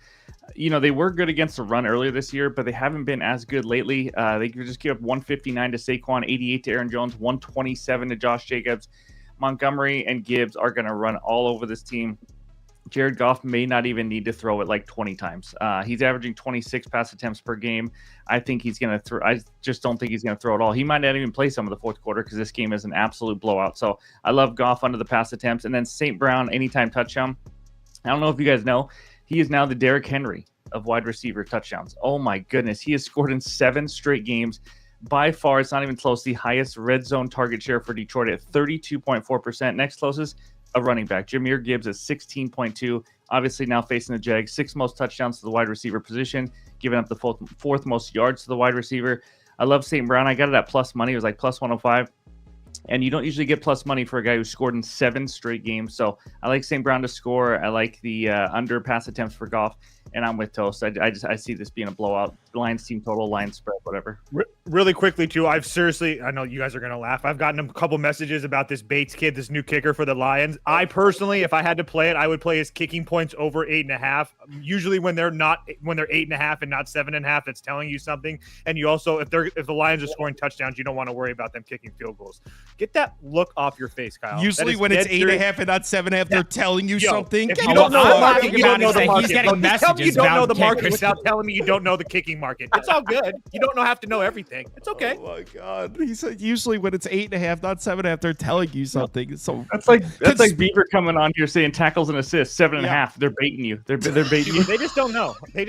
they were good against the run earlier this year, but they haven't been as good lately. They just gave up 159 to Saquon, 88 to Aaron Jones, 127 to Josh Jacobs. Montgomery and Gibbs are going to run all over this team. Jared Goff may not even need to throw it like 20 times. He's averaging 26 pass attempts per game. I think he's going to throw. I just don't think he's going to throw it all. He might not even play some of the fourth quarter because this game is an absolute blowout. So I love Goff under the pass attempts. And then St. Brown, anytime touchdown. I don't know if you guys know, he is now the Derrick Henry of wide receiver touchdowns. Oh my goodness. He has scored in 7 straight games. By far, it's not even close. The highest red zone target share for Detroit at 32.4%. Next closest, a running back. Jahmyr Gibbs at 16.2. Obviously now facing the Jags. 6 most touchdowns to the wide receiver position, giving up the fourth most yards to the wide receiver. I love St. Brown. I got it at plus money. It was like plus 105. And you don't usually get plus money for a guy who scored in 7 straight games. So I like St. Brown to score. I like the under pass attempts for Goff. And I'm with Toast. I see this being a blowout. Lions team total, Lions spread, whatever. Really quickly, too, I know you guys are going to laugh. I've gotten a couple messages about this Bates kid, this new kicker for the Lions. I personally, if I had to play it, I would play his kicking points over 8.5. Usually when they're 8.5 and not 7.5, it's telling you something. And you also, if the Lions are scoring touchdowns, you don't want to worry about them kicking field goals. Get that look off your face, Kyle. Usually when it's 8.5 and not 7.5, they're telling you something. If you don't know the market, you don't know the market. He's getting messages you don't know about the market kickers. without telling me you don't know the kicking market. It's all good. You don't have to know everything. It's okay. Oh my God. He said usually when it's 8.5, not 7.5, they're telling you something. So that's like Beaver coming on here saying tackles and assists 7.5. They're baiting you. They're baiting you. They just don't know. They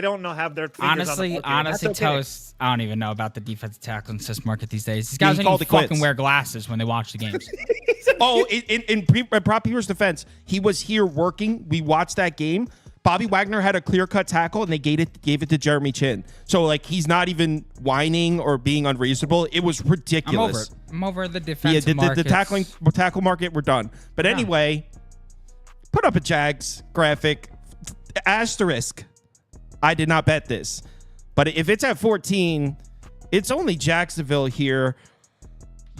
don't know have their fingers honestly, on the okay. Toast. I don't even know about the defensive tackle and assist market these days. These guys don't even fucking wear glasses when they watch the games. In Prop Beaver's defense, he was here working. We watched that game. Bobby Wagner had a clear-cut tackle, and they gave it to Jeremy Chin. So, like, he's not even whining or being unreasonable. It was ridiculous. I'm over the defensive the tackle market, we're done. But anyway, put up a Jags graphic. Asterisk. I did not bet this. But if it's at 14, it's only Jacksonville here.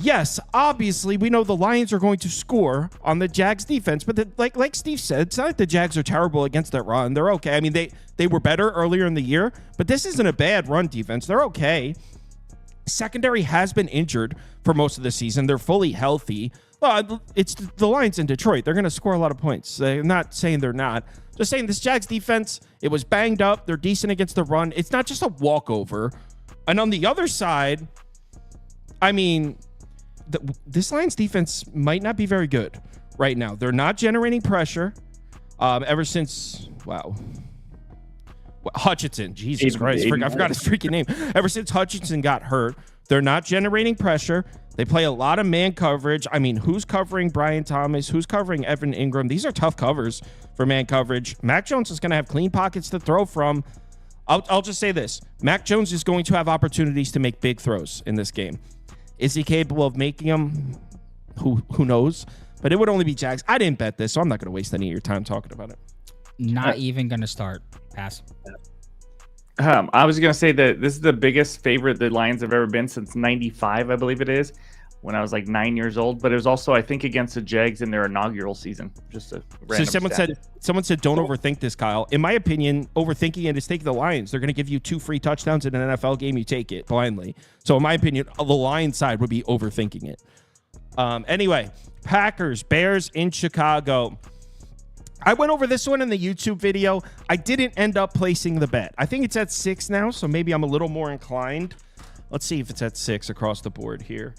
Yes, obviously, we know the Lions are going to score on the Jags defense, but like Steve said, it's not like the Jags are terrible against that run. They're okay. I mean, they were better earlier in the year, but this isn't a bad run defense. They're okay. Secondary has been injured for most of the season. They're fully healthy. Well, it's the Lions in Detroit. They're going to score a lot of points. I'm not saying they're not. Just saying this Jags defense, it was banged up. They're decent against the run. It's not just a walkover. And on the other side, I mean, this Lions defense might not be very good right now. They're not generating pressure ever since, Hutchinson. Jesus Christ. I forgot his freaking name. Ever since Hutchinson got hurt, they're not generating pressure. They play a lot of man coverage. I mean, who's covering Brian Thomas? Who's covering Evan Ingram? These are tough covers for man coverage. Mac Jones is going to have clean pockets to throw from. I'll just say this. Mac Jones is going to have opportunities to make big throws in this game. Is he capable of making them? Who knows? But it would only be Jags. I didn't bet this, so I'm not going to waste any of your time talking about it. Not even going to start. Pass. I was going to say that this is the biggest favorite the Lions have ever been since 95, I believe it is, when I was like 9 years old. But it was also, I think, against the Jags in their inaugural season. Just a random someone said, don't overthink this, Kyle. In my opinion, overthinking it is taking the Lions. They're going to give you 2 free touchdowns in an NFL game. You take it blindly. So in my opinion, the Lions side would be overthinking it. Anyway, Packers, Bears in Chicago. I went over this one in the YouTube video. I didn't end up placing the bet. I think it's at 6 now, so maybe I'm a little more inclined. Let's see if it's at 6 across the board here.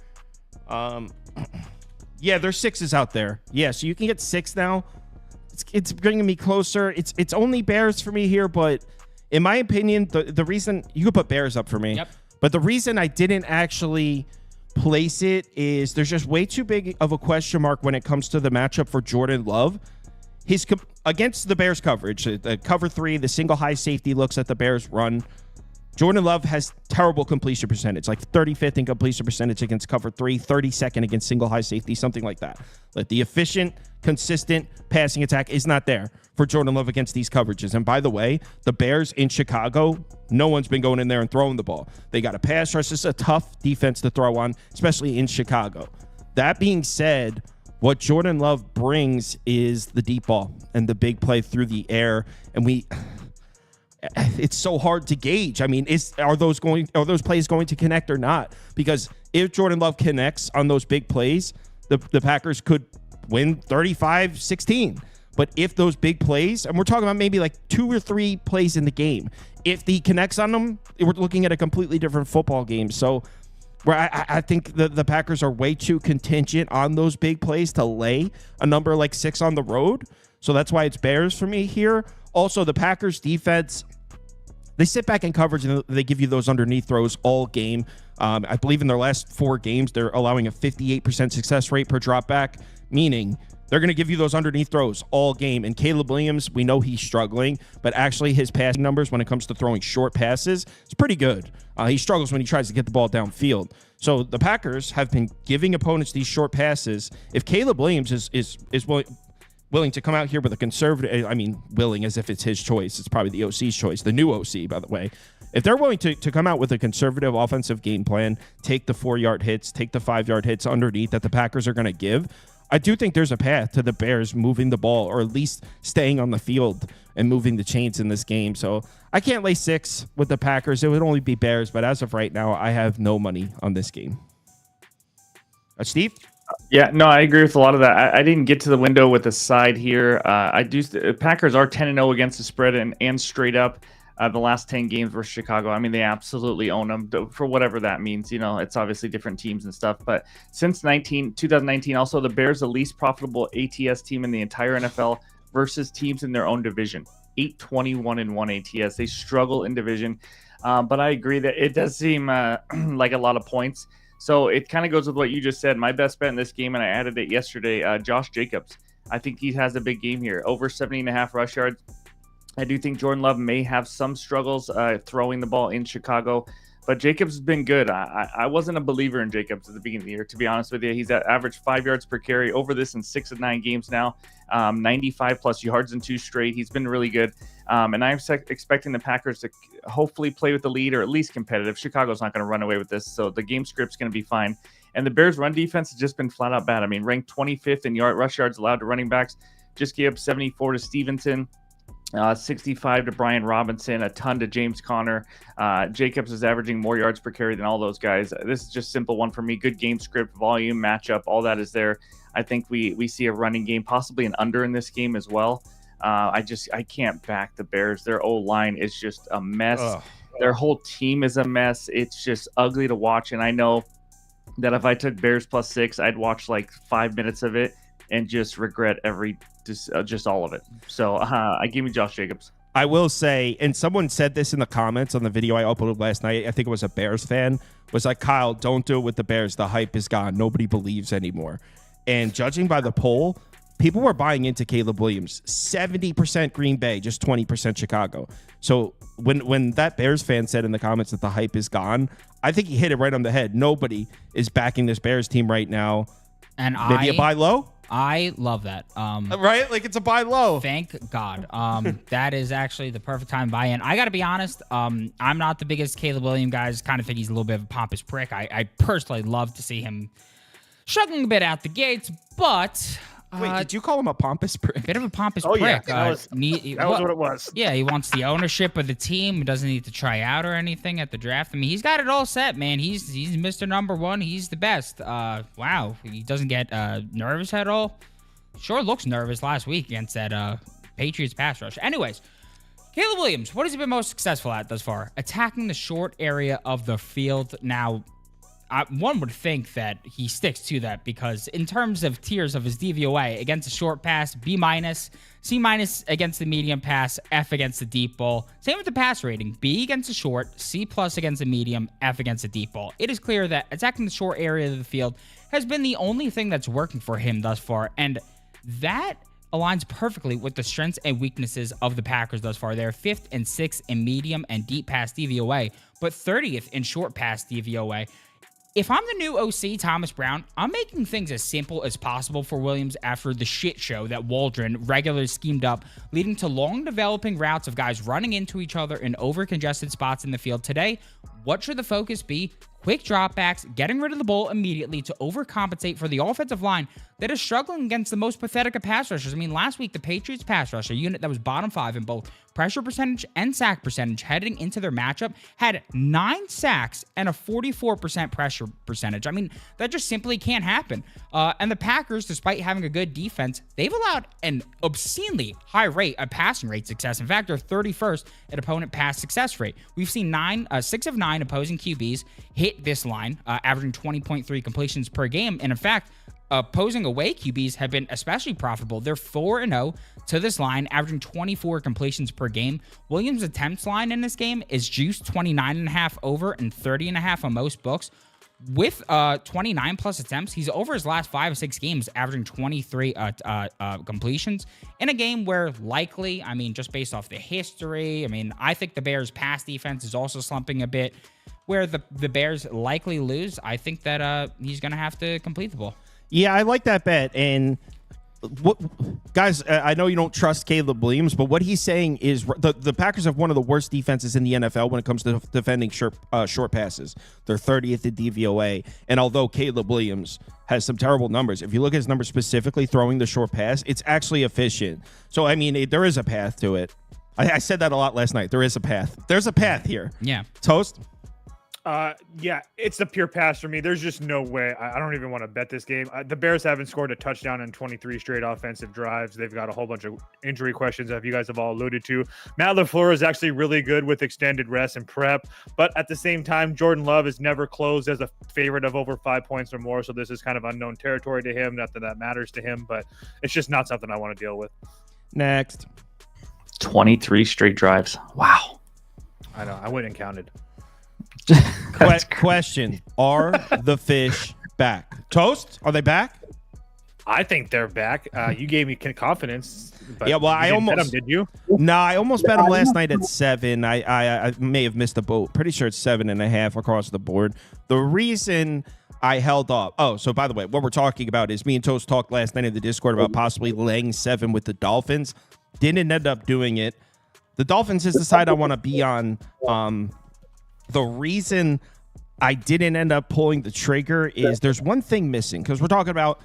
Yeah, there's 6s out there. Yeah, so you can get 6 now. It's bringing me closer. It's only Bears for me here, but in my opinion, the reason you could put Bears up for me. Yep. But the reason I didn't actually place it is there's just way too big of a question mark when it comes to the matchup for Jordan Love. His against the Bears coverage, the cover 3, the single high safety looks at the Bears run. Jordan Love has terrible completion percentage, like 35th in completion percentage against cover 3, 32nd against single high safety, something like that. Like the efficient, consistent passing attack is not there for Jordan Love against these coverages. And by the way, the Bears in Chicago, no one's been going in there and throwing the ball. They got a pass rush. This is a tough defense to throw on, especially in Chicago. That being said, what Jordan Love brings is the deep ball and the big play through the air. And it's so hard to gauge. I mean, are those plays going to connect or not? Because if Jordan Love connects on those big plays, the Packers could win 35-16. But if those big plays, and we're talking about maybe like 2 or 3 plays in the game, if he connects on them, we're looking at a completely different football game. So where I think the Packers are way too contingent on those big plays to lay a number like 6 on the road. So that's why it's Bears for me here. Also, the Packers defense, they sit back in coverage and they give you those underneath throws all game. I believe in their last 4 games, they're allowing a 58% success rate per drop back, meaning they're going to give you those underneath throws all game. And Caleb Williams, we know he's struggling, but actually his passing numbers when it comes to throwing short passes, it's pretty good. He struggles when he tries to get the ball downfield. So the Packers have been giving opponents these short passes. If Caleb Williams is willing to come out here with a conservative, I mean, willing as if it's his choice. It's probably the OC's choice, the new OC, by the way. If they're willing to come out with a conservative offensive game plan, take the 4-yard hits, take the 5-yard hits underneath that the Packers are going to give, I do think there's a path to the Bears moving the ball or at least staying on the field and moving the chains in this game. So I can't lay 6 with the Packers. It would only be Bears, but as of right now, I have no money on this game. Steve? Yeah, no, I agree with a lot of that. I didn't get to the window with the side here. Packers are 10-0 against the spread and straight up. The last 10 games versus Chicago, I mean, they absolutely own them for whatever that means. You know, it's obviously different teams and stuff. But since 2019, also the Bears, the least profitable ATS team in the entire NFL versus teams in their own division. 8-21-1 ATS. They struggle in division. But I agree that it does seem like a lot of points. So it kind of goes with what you just said. My best bet in this game, and I added it yesterday, Josh Jacobs. I think he has a big game here. Over 70.5 rush yards. I do think Jordan Love may have some struggles throwing the ball in Chicago, but Jacobs has been good. I wasn't a believer in Jacobs at the beginning of the year, to be honest with you. He's at average 5 yards per carry over this in 6 of 9 games now, 95 plus yards in 2 straight. He's been really good. And I'm expecting the Packers to hopefully play with the lead or at least competitive. Chicago's not going to run away with this, so the game script's going to be fine. And the Bears' run defense has just been flat out bad. I mean, ranked 25th in rush yards allowed to running backs. Just gave up 74 to Stevenson. 65 to Brian Robinson, a ton to James Conner. Jacobs is averaging more yards per carry than all those guys. This is just simple one for me. Good game script, volume, matchup, all that is there. I think we see a running game, possibly an under in this game as well. I can't back the Bears. Their O-line is just a mess. Ugh. Their whole team is a mess. It's just ugly to watch. And I know that if I took Bears +6, I'd watch like 5 minutes of it and just regret just all of it. So I give me Josh Jacobs. I will say, and someone said this in the comments on the video I uploaded last night, I think it was a Bears fan, was like, Kyle, don't do it with the Bears. The hype is gone. Nobody believes anymore. And judging by the poll, people were buying into Caleb Williams. 70% Green Bay, just 20% Chicago. So when that Bears fan said in the comments that the hype is gone, I think he hit it right on the head. Nobody is backing this Bears team right now. And maybe a buy low? I love that. Right? Like it's a buy low. Thank God. That is actually the perfect time to buy in. I got to be honest. I'm not the biggest Caleb Williams guy. Kind of think he's a little bit of a pompous prick. I personally love to see him struggling a bit out the gates, but... Wait, did you call him a pompous prick? Bit of a pompous prick. Yeah, that was what it was. Yeah, he wants the ownership of the team. He doesn't need to try out or anything at the draft. I mean, he's got it all set, man. He's Mr. Number One. He's the best. Wow, he doesn't get nervous at all. Sure looks nervous last week against that Patriots pass rush. Anyways, Caleb Williams, what has he been most successful at thus far? Attacking the short area of the field. Now, one would think that he sticks to that because in terms of tiers of his DVOA, against a short pass, B-, C- against the medium pass, F against the deep ball. Same with the pass rating, B against the short, C+ against the medium, F against the deep ball. It is clear that attacking the short area of the field has been the only thing that's working for him thus far, and that aligns perfectly with the strengths and weaknesses of the Packers thus far. They're 5th and 6th in medium and deep pass DVOA, but 30th in short pass DVOA. If I'm the new OC, Thomas Brown, I'm making things as simple as possible for Williams after the shit show that Waldron regularly schemed up, leading to long developing routes of guys running into each other in over-congested spots in the field. Today, what should the focus be? Quick dropbacks, getting rid of the ball immediately to overcompensate for the offensive line that is struggling against the most pathetic of pass rushers. I mean, last week, the Patriots pass rush, a unit that was bottom 5 in both pressure percentage and sack percentage heading into their matchup, had 9 sacks and a 44% pressure percentage. I mean, that just simply can't happen. And the Packers, despite having a good defense, they've allowed an obscenely high rate of passing rate success. In fact, they're 31st at opponent pass success rate. We've seen 6 of 9 opposing QBs hit this line, averaging 20.3 completions per game. And in fact, opposing away QBs have been especially profitable. They're 4-0 to this line, averaging 24 completions per game. Williams' attempts line in this game is juiced 29.5 over and 30.5 on most books. With 29 plus attempts, he's over his last 5 or 6 games, averaging 23 completions in a game where likely, I mean, just based off the history, I mean, I think the Bears' pass defense is also slumping a bit. Where the Bears likely lose, I think that he's going to have to complete the ball. Yeah, I like that bet. And guys, I know you don't trust Caleb Williams, but what he's saying is the Packers have one of the worst defenses in the NFL when it comes to defending short passes. They're 30th in DVOA. And although Caleb Williams has some terrible numbers, if you look at his numbers specifically throwing the short pass, it's actually efficient. So, I mean, there is a path to it. I said that a lot last night. There is a path. There's a path here. Yeah. Toast? Yeah, it's a pure pass for me. There's just no way. I don't even want to bet this game. The Bears haven't scored a touchdown in 23 straight offensive drives. They've got a whole bunch of injury questions that you guys have all alluded to. Matt LaFleur is actually really good with extended rest and prep, but at the same time, Jordan Love is never closed as a favorite of over 5 points or more, so this is kind of unknown territory to him. Not that that matters to him, but it's just not something I want to deal with. Next. 23 straight drives. Wow. I know. I went and counted. Question: are the fish back? Toast? Are they back? I think they're back. You gave me confidence. But Yeah, well, you I didn't bet almost them, did you? No, I almost bet him last night at 7. I may have missed the boat. Pretty sure it's 7.5 across the board. The reason I held off. Oh, so by the way, what we're talking about is me and Toast talked last night in the Discord about possibly laying 7 with the Dolphins. Didn't end up doing it. The Dolphins is the side I want to be on. The reason I didn't end up pulling the trigger is there's one thing missing, because we're talking about,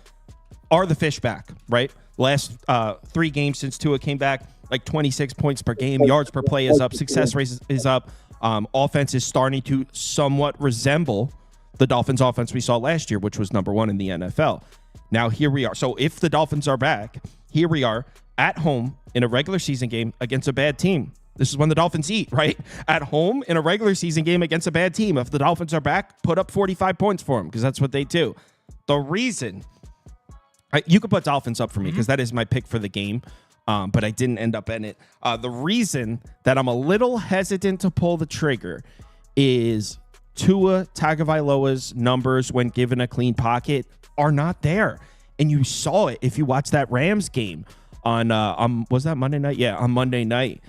are the fish back, right? Last 3 games since Tua came back, like 26 points per game, yards per play is up, success rate is up. Offense is starting to somewhat resemble the Dolphins offense we saw last year, which was number 1 in the NFL. Now here we are. So if the Dolphins are back, here we are at home in a regular season game against a bad team. This is when the Dolphins eat, right? At home in a regular season game against a bad team. If the Dolphins are back, put up 45 points for them, because that's what they do. The reason you could put Dolphins up for me, because that is my pick for the game, but I didn't end up in it. The reason that I'm a little hesitant to pull the trigger is Tua Tagovailoa's numbers when given a clean pocket are not there. And you saw it if you watched that Rams game on was that Monday night? Yeah, on Monday night.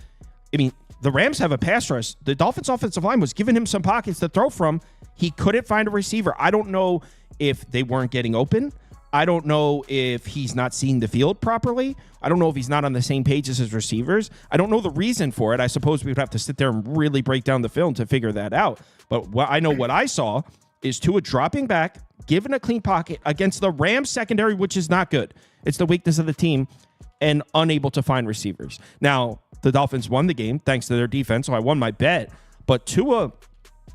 I mean, the Rams have a pass rush. The Dolphins offensive line was giving him some pockets to throw from. He couldn't find a receiver. I don't know if they weren't getting open. I don't know if he's not seeing the field properly. I don't know if he's not on the same page as his receivers. I don't know the reason for it. I suppose we would have to sit there and really break down the film to figure that out. But what I saw is Tua dropping back, given a clean pocket against the Rams secondary, which is not good. It's the weakness of the team, and unable to find receivers. Now, the Dolphins won the game thanks to their defense, so I won my bet. But Tua,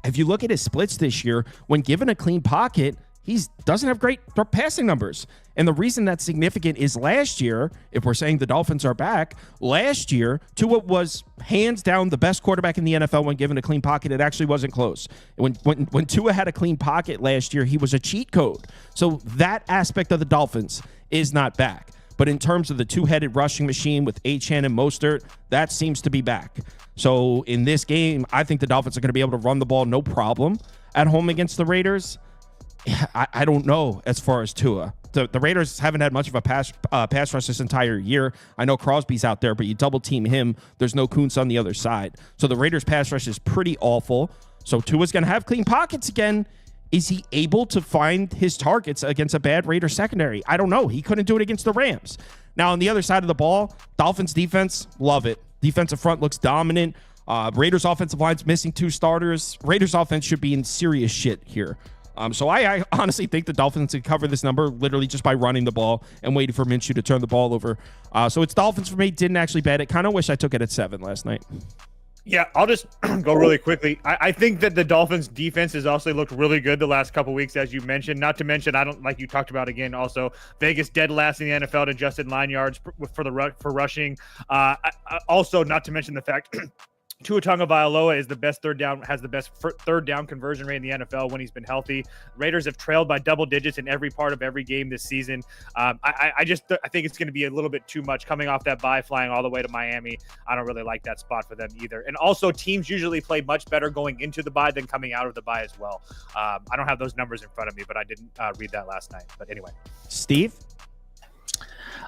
if you look at his splits this year, when given a clean pocket, he doesn't have great passing numbers. And the reason that's significant is last year, if we're saying the Dolphins are back, last year, Tua was hands down the best quarterback in the NFL when given a clean pocket. It actually wasn't close. When Tua had a clean pocket last year, he was a cheat code. So that aspect of the Dolphins is not back. But in terms of the two-headed rushing machine with Achane and Mostert, that seems to be back. So in this game, I think the Dolphins are going to be able to run the ball no problem at home against the Raiders. I don't know as far as Tua. The Raiders haven't had much of a pass rush this entire year. I know Crosby's out there, but you double team him. There's no Kuntz on the other side. So the Raiders pass rush is pretty awful. So Tua's going to have clean pockets again. Is he able to find his targets against a bad Raiders secondary? I don't know. He couldn't do it against the Rams. Now, on the other side of the ball, Dolphins defense, love it. Defensive front looks dominant. Raiders offensive line's missing 2 starters. Raiders offense should be in serious shit here. So I honestly think the Dolphins can cover this number literally just by running the ball and waiting for Minshew to turn the ball over. So it's Dolphins for me. Didn't actually bet it. Kind of wish I took it at 7 last night. Yeah, I'll just go really quickly. I think that the Dolphins defense has also looked really good the last couple weeks, as you mentioned. Not to mention, I don't like you talked about again. Also, Vegas dead last in the NFL in adjusted line yards for rushing. Also, not to mention the fact Tua Tagovailoa is the best third down conversion rate in the NFL when he's been healthy. Raiders have trailed by double digits in every part of every game this season. I think it's going to be a little bit too much coming off that bye, flying all the way to Miami. I don't really like that spot for them either. And also, teams usually play much better going into the bye than coming out of the bye as well. I don't have those numbers in front of me, but I didn't read that last night. But anyway, Steve?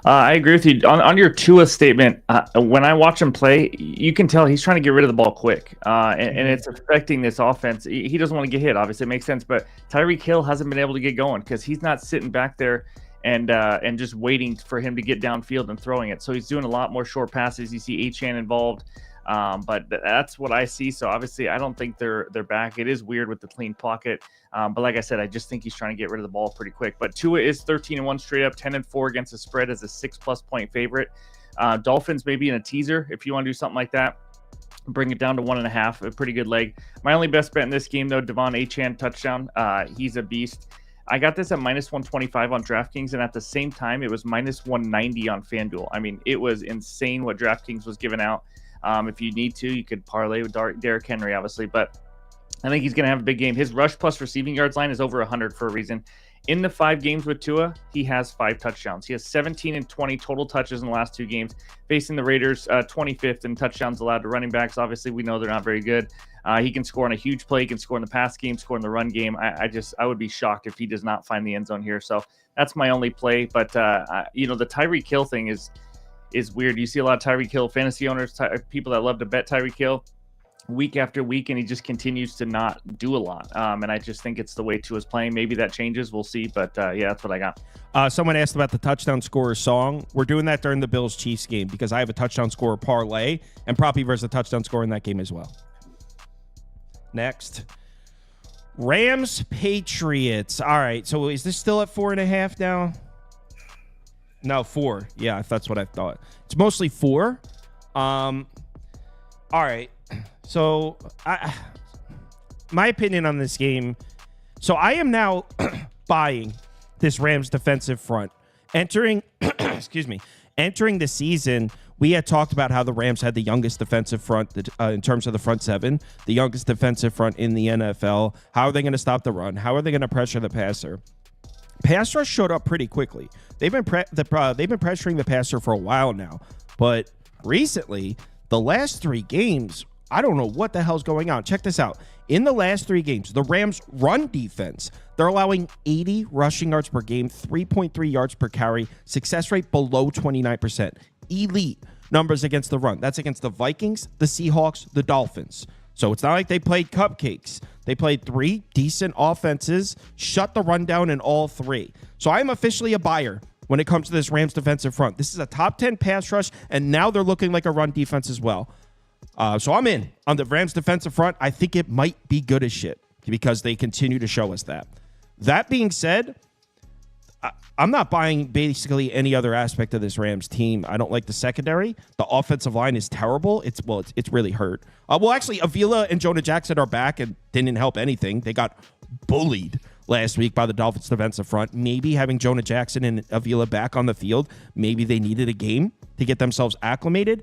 I agree with you on your Tua statement. When I watch him play, you can tell he's trying to get rid of the ball quick, and it's affecting this offense. He doesn't want to get hit. Obviously, it makes sense. But Tyreek Hill hasn't been able to get going because he's not sitting back there and just waiting for him to get downfield and throwing it. So he's doing a lot more short passes. You see Achane involved. But that's what I see. So obviously, I don't think they're back. It is weird with the clean pocket. But like I said, I just think he's trying to get rid of the ball pretty quick. But Tua is 13-1 straight up, 10-4 against the spread as a 6+ point favorite. Dolphins maybe in a teaser if you want to do something like that. Bring it down to 1.5, a pretty good leg. My only best bet in this game though, Devon Achane touchdown. He's a beast. I got this at -125 on DraftKings, and at the same time, it was -190 on FanDuel. I mean, it was insane what DraftKings was giving out. If you need to, you could parlay with Derrick Henry, obviously, but I think he's going to have a big game. His rush plus receiving yards line is over 100 for a reason. In the 5 games with Tua, he has 5 touchdowns. He has 17 and 20 total touches in the last 2 games, facing the Raiders, 25th in touchdowns allowed to running backs. Obviously, we know they're not very good. He can score on a huge play. He can score in the pass game, score in the run game. I would be shocked if he does not find the end zone here. So that's my only play. But, the Tyreek Hill thing is weird. You see a lot of Tyreek Hill fantasy owners, people that love to bet Tyreek Hill week after week, and he just continues to not do a lot. And I just think it's the way Tua's playing. Maybe that changes. We'll see. But, yeah, that's what I got. Someone asked about the touchdown scorer song. We're doing that during the Bills-Chiefs game because I have a touchdown scorer parlay and Proppy versus a touchdown scorer in that game as well. Next. Rams-Patriots. All right, so is this still at 4.5 now? No, 4. Yeah, that's what I thought. It's mostly 4. All right. So, my opinion on this game. So, I am now buying this Rams defensive front. Entering the season, we had talked about how the Rams had the youngest defensive front in terms of the front 7, the youngest defensive front in the NFL. How are they going to stop the run? How are they going to pressure the passer? Pass rush showed up pretty quickly. They've been pressuring the passer for a while now, but recently, the last 3 games, I don't know what the hell's going on. Check this out. In the last 3 games, the Rams' run defense, they're allowing 80 rushing yards per game, 3.3 yards per carry, success rate below 29%. Elite numbers against the run. That's against the Vikings, the Seahawks, the Dolphins. So it's not like they played cupcakes. They played 3 decent offenses, shut the run down in all 3. So I'm officially a buyer when it comes to this Rams defensive front. This is a top 10 pass rush, and now they're looking like a run defense as well. So I'm in on the Rams defensive front. I think it might be good as shit because they continue to show us that. That being said, I'm not buying basically any other aspect of this Rams team. I don't like the secondary. The offensive line is terrible. It's really hurt. Actually, Avila and Jonah Jackson are back and didn't help anything. They got bullied last week by the Dolphins defensive front. Maybe having Jonah Jackson and Avila back on the field, maybe they needed a game to get themselves acclimated.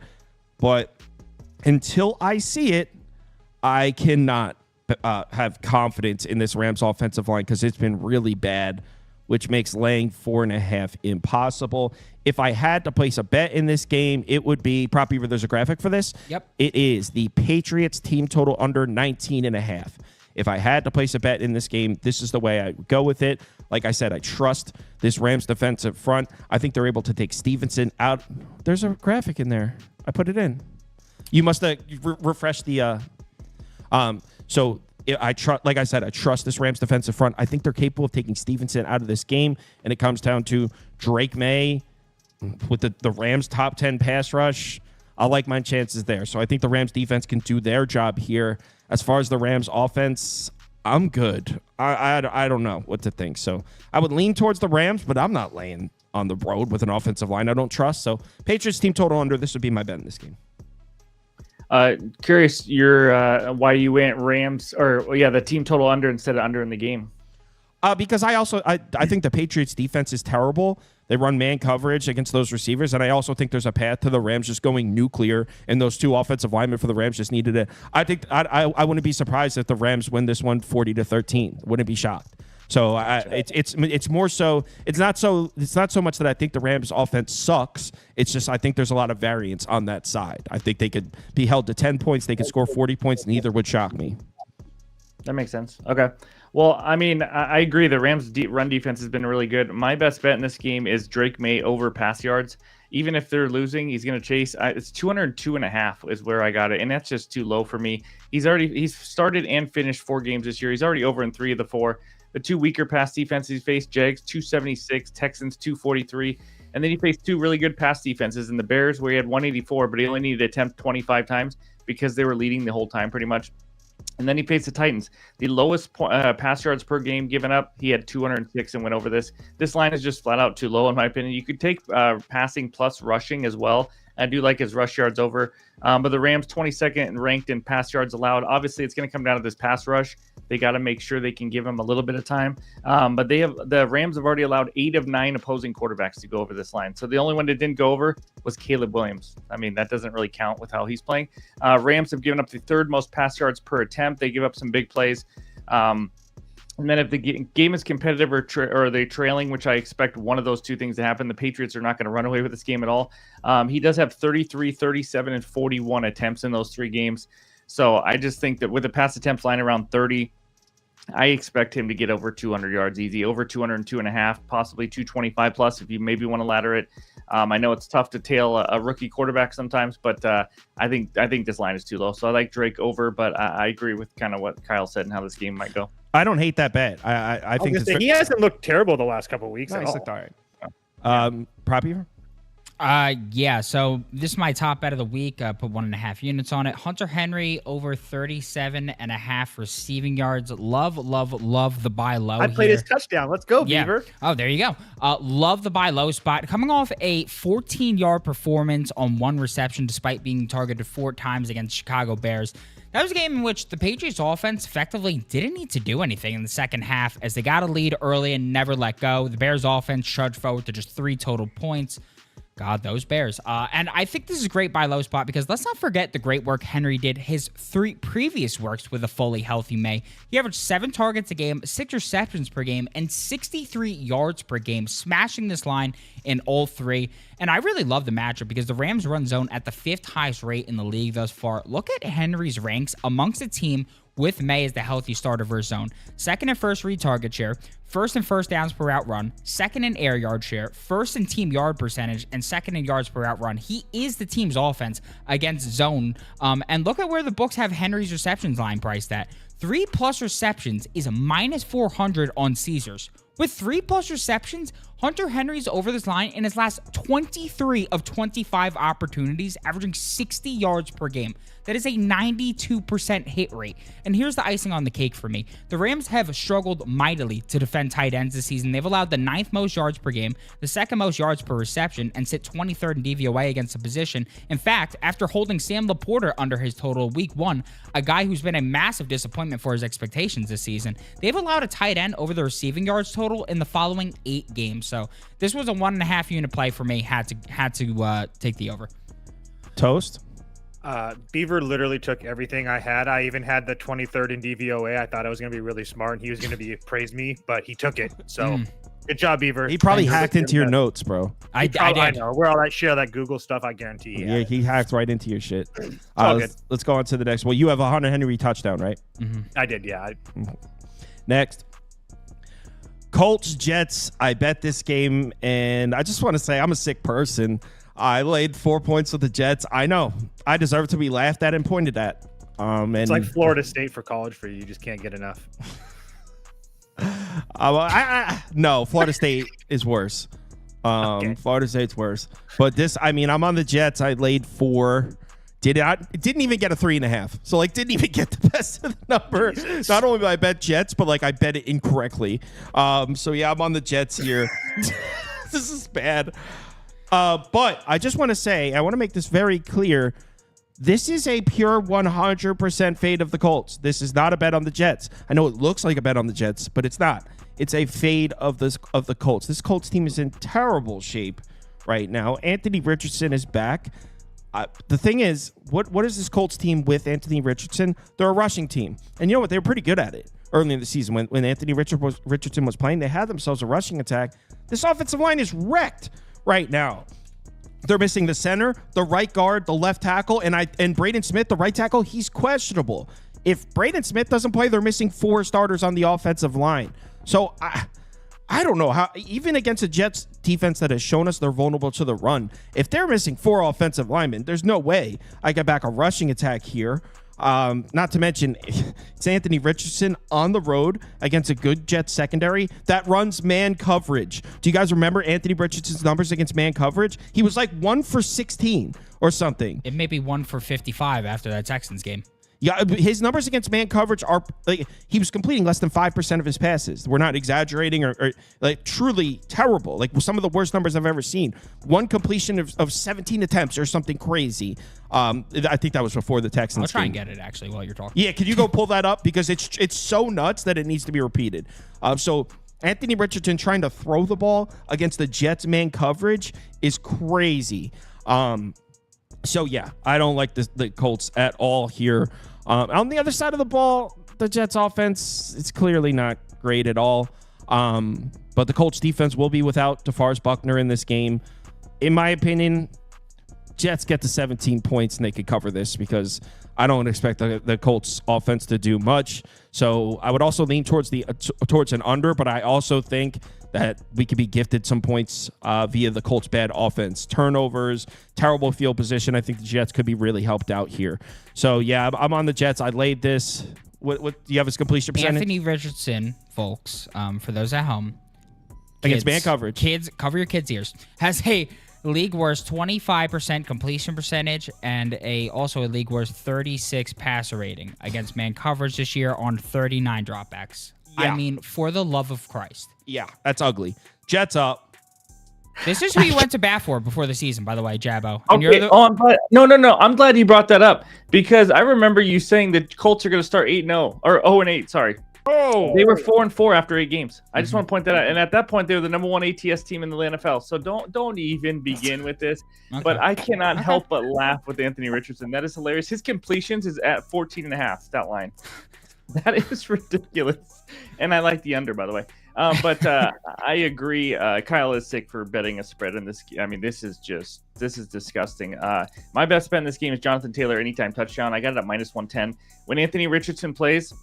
But until I see it, I cannot have confidence in this Rams offensive line because it's been really bad, which makes laying 4.5 impossible. If I had to place a bet in this game, it would be, Prop Beaver, there's a graphic for this. Yep. It is the Patriots team total under 19.5. If I had to place a bet in this game, this is the way I would go with it. Like I said, I trust this Rams defensive front. I think they're able to take Stevenson out. There's a graphic in there. I put it in. You must have refreshed the. I trust. Like I said, I trust this Rams defensive front. I think they're capable of taking Stevenson out of this game, and it comes down to Drake May with the Rams top 10 pass rush. I like my chances there. So I think the Rams defense can do their job here. As far as the Rams offense, I'm good. I don't know what to think. So I would lean towards the Rams, but I'm not laying on the road with an offensive line I don't trust. So Patriots team total under. This would be my bet in this game. Curious why you went Rams the team total under instead of under in the game. Because I think the Patriots defense is terrible. They run man coverage against those receivers, and I also think there's a path to the Rams just going nuclear, and those 2 offensive linemen for the Rams just needed it. I think I wouldn't be surprised if the Rams win this one 40-13. Wouldn't be shocked. So it's more so it's not so much that I think the Rams offense sucks. It's just I think there's a lot of variance on that side. I think they could be held to 10 points. They could score 40 points. Neither would shock me. That makes sense. Okay. Well, I mean, I agree. The Rams' run defense has been really good. My best bet in this game is Drake May over pass yards. Even if they're losing, he's going to chase. It's 202.5 is where I got it, and that's just too low for me. He's started and finished 4 games this year. He's already over in 3 of the 4. The 2 weaker pass defenses he faced, Jags 276, Texans 243, and then he faced 2 really good pass defenses in the Bears where he had 184, but he only needed to attempt 25 times because they were leading the whole time pretty much. And then he faced the Titans, the lowest pass yards per game given up. He had 206 and went over this. This line is just flat out too low, in my opinion. You could take passing plus rushing as well. I do like his rush yards over. But the Rams 22nd and ranked in pass yards allowed. Obviously, it's going to come down to this pass rush. They got to make sure they can give him a little bit of time. But the Rams have already allowed 8 of 9 opposing quarterbacks to go over this line. So the only one that didn't go over was Caleb Williams. I mean, that doesn't really count with how he's playing. Rams have given up the 3rd most pass yards per attempt. They give up some big plays. And then if the game is competitive or they trailing, which I expect one of those two things to happen, the Patriots are not going to run away with this game at all. He does have 33, 37, and 41 attempts in those 3 games. So I just think that with the pass attempts line around 30, I expect him to get over 200 yards easy, over 202.5, possibly 225 plus if you maybe want to ladder it. I know it's tough to tail a rookie quarterback sometimes, but I think this line is too low. So I like Drake over, but I agree with kind of what Kyle said and how this game might go. I don't hate that bet. I think he hasn't looked terrible the last couple of weeks. Nice, looked all right. Prop Beaver? Yeah, so this is my top bet of the week. Put 1.5 units on it. Hunter Henry over 37.5 receiving yards. Love the buy low. I played his touchdown. Let's go, yeah. Beaver. Oh, there you go. Love the buy low spot. Coming off a 14-yard performance on 1 reception despite being targeted 4 times against Chicago Bears. That was a game in which the Patriots offense effectively didn't need to do anything in the second half as they got a lead early and never let go. The Bears offense trudged forward to just 3 total points. God, those Bears. And I think this is a great buy low spot because let's not forget the great work Henry did his 3 previous works with a fully healthy May. He averaged 7 targets a game, 6 receptions per game, and 63 yards per game, smashing this line in all 3. And I really love the matchup because the Rams run zone at the 5th highest rate in the league thus far. Look at Henry's ranks amongst a team with May as the healthy starter versus zone. 2nd and 1st read target share, 1st and 1st downs per route run, 2nd in air yard share, 1st in team yard percentage, and 2nd in yards per route run. He is the team's offense against zone. And look at where the books have Henry's receptions line priced at. 3+ receptions is a -400 on Caesars. With 3+ receptions, Hunter Henry's over this line in his last 23 of 25 opportunities, averaging 60 yards per game. That is a 92% hit rate. And here's the icing on the cake for me. The Rams have struggled mightily to defend tight ends this season. They've allowed the 9th most yards per game, the 2nd most yards per reception, and sit 23rd in DVOA against the position. In fact, after holding Sam Laporta under his total week 1, a guy who's been a massive disappointment for his expectations this season, they've allowed a tight end over the receiving yards total in the following 8 games. So this was a 1.5 unit play for me. Had to take the over. Toast? Beaver literally took everything I had. I even had the 23rd in DVOA. I thought I was going to be really smart and he was going to be praise me, but he took it. So good job, Beaver. He probably hacked into your notes, bro. I did. I know. We're all that share that Google stuff. I guarantee. Yeah, he hacked right into your shit. Good. Let's go on to the next one. You have a Hunter Henry touchdown, right? I did. Yeah. Next. Colts, Jets. I bet this game, and I just want to say I'm a sick person. I laid 4 points with the Jets. I know. I deserve to be laughed at and pointed at. It's like Florida State for college for you. You just can't get enough. No, Florida State is worse. Okay. Florida State's worse. But this, I mean, I'm on the Jets. I laid 4. Didn't even get a 3.5. So like didn't even get the best of the number. Jesus. Not only did I bet Jets, but like I bet it incorrectly. So yeah, I'm on the Jets here. This is bad. But I just want to say, I want to make this very clear. This is a pure 100% fade of the Colts. This is not a bet on the Jets. I know it looks like a bet on the Jets, but it's not. It's a fade of the Colts. This Colts team is in terrible shape right now. Anthony Richardson is back. The thing is, what is this Colts team with Anthony Richardson? They're a rushing team. And you know what? They were pretty good at it early in the season. When Anthony Richardson was playing, they had themselves a rushing attack. This offensive line is wrecked right now. They're missing the center, the right guard, the left tackle, and Braden Smith, the right tackle, he's questionable. If Braden Smith doesn't play, they're missing 4 starters on the offensive line. So I don't know how, even against a Jets defense that has shown us they're vulnerable to the run, if they're missing 4 offensive linemen, there's no way I get back a rushing attack here. Not to mention, it's Anthony Richardson on the road against a good Jets secondary that runs man coverage. Do you guys remember Anthony Richardson's numbers against man coverage? He was like 1 for 16 or something. It may be 1 for 55 after that Texans game. Yeah, his numbers against man coverage are like he was completing less than 5% of his passes. We're not exaggerating or like truly terrible. Like some of the worst numbers I've ever seen. 1 completion of 17 attempts or something crazy. I think that was before the Texans. I'll try game. and get it actually while you're talking. Yeah, can you go pull that up because it's so nuts that it needs to be repeated. So Anthony Richardson trying to throw the ball against the Jets man coverage is crazy. So yeah, I don't like the Colts at all here. On the other side of the ball, the Jets offense, it's clearly not great at all. But the Colts defense will be without DeForest Buckner in this game. In my opinion, Jets get to 17 points and they could cover this because I don't expect the Colts offense to do much. So I would also lean towards an under, but I also think that we could be gifted some points via the Colts' bad offense. Turnovers, terrible field position. I think the Jets could be really helped out here. So, yeah, I'm on the Jets. I laid this. What do you have as completion percentage? Anthony Richardson, folks, for those at home. Against man coverage. Kids, cover your kids' ears. Has a league worst 25% completion percentage and also a league worst 36 passer rating against man coverage this year on 39 dropbacks. Yeah. I mean, for the love of Christ. Yeah, that's ugly. Jets up. This is who you went to bat for before the season, by the way, Jabbo. And Okay. I'm glad. No. I'm glad you brought that up because I remember you saying the Colts are going to start 8-0 or 0-8. Sorry. Oh, They were 4-4 after 8 games. I just want to point that out. And at that point, they were the number 1 ATS team in the NFL. So don't even begin with this. Okay. But I cannot help but laugh with Anthony Richardson. That is hilarious. His completions is at 14.5. Stat line. That is ridiculous. And I like the under, by the way. But I agree. Kyle is sick for betting a spread in this. I mean, this is disgusting. My best bet in this game is Jonathan Taylor anytime touchdown. I got it at -110. When Anthony Richardson plays,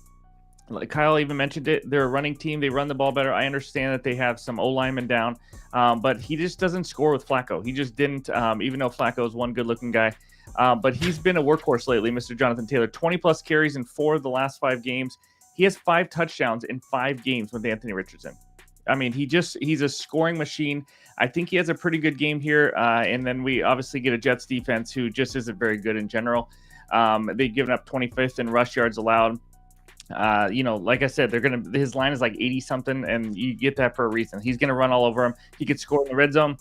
like Kyle even mentioned it, they're a running team. They run the ball better. I understand that they have some O-linemen down, but he just doesn't score with Flacco. He just didn't, even though Flacco is one good-looking guy. But he's been a workhorse lately, Mr. Jonathan Taylor. 20-plus carries in 4 of the last 5 games. He has 5 touchdowns in 5 games with Anthony Richardson. I mean, he's a scoring machine. I think he has a pretty good game here. And then we obviously get a Jets defense who just isn't very good in general. They've given up 25th in rush yards allowed. Like I said, his line is like 80 something, and you get that for a reason. He's gonna run all over him. He could score in the red zone.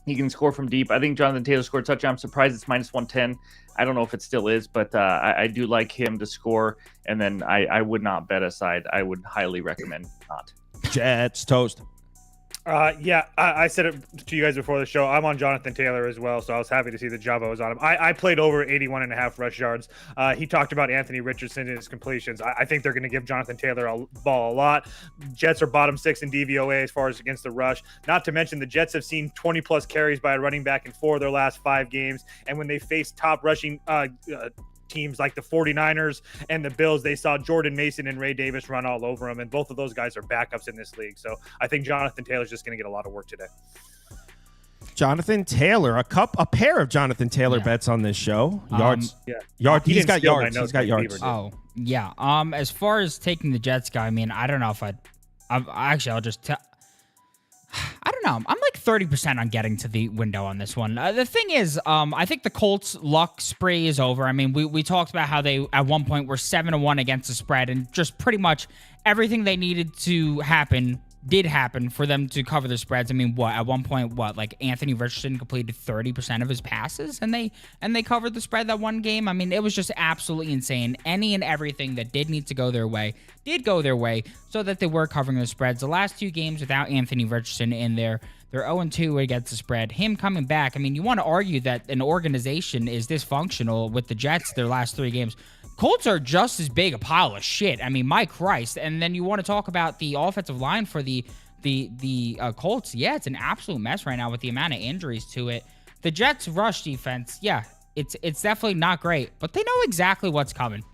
He can score from deep. I think Jonathan Taylor scored a touchdown. I'm surprised it's -110. I don't know if it still is, but I do like him to score. And then I would not bet aside. I would highly recommend not. Jets toast. I said it to you guys before the show. I'm on Jonathan Taylor as well, so I was happy to see that Jabba was on him. I played over 81.5 rush yards. He talked about Anthony Richardson and his completions. I think they're going to give Jonathan Taylor a ball a lot. Jets are bottom 6 in DVOA as far as against the rush. Not to mention the Jets have seen 20-plus carries by a running back in 4 of their last 5 games, and when they face top rushing teams like the 49ers and the Bills, they saw Jordan Mason and Ray Davis run all over them, and both of those guys are backups in this league. So I think Jonathan Taylor's just going to get a lot of work today. Jonathan Taylor, a pair of Jonathan Taylor bets on this show. Yards. He's got yards. He's got yards. Oh, yeah. As far as taking the Jets guy, I mean, I don't know if I'll just tell. I don't know. I'm like 30% on getting to the window on this one. The thing is, I think the Colts' luck spree is over. I mean, we talked about how they at one point were 7-1 against the spread, and just pretty much everything they needed to happen did happen for them to cover the spreads. I mean, at one point, like Anthony Richardson completed 30% of his passes, and they covered the spread that one game. I mean, it was just absolutely insane. Any and everything that did need to go their way did go their way, so that they were covering the spreads. The last 2 games without Anthony Richardson in there, they're 0-2 against the spread. Him coming back, I mean, you want to argue that an organization is dysfunctional with the Jets their last 3 games. Colts are just as big a pile of shit. I mean, my Christ. And then you want to talk about the offensive line for the Colts. Yeah, it's an absolute mess right now with the amount of injuries to it. The Jets' rush defense, yeah, it's definitely not great, but they know exactly what's coming.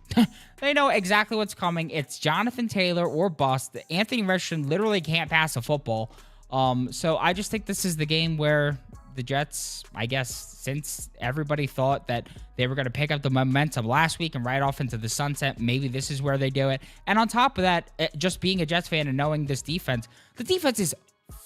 They know exactly what's coming. It's Jonathan Taylor or bust. Anthony Richardson literally can't pass a football. So I just think this is the game where the Jets, I guess, since everybody thought that they were going to pick up the momentum last week and ride off into the sunset, maybe this is where they do it. And on top of that, just being a Jets fan and knowing this defense, the defense is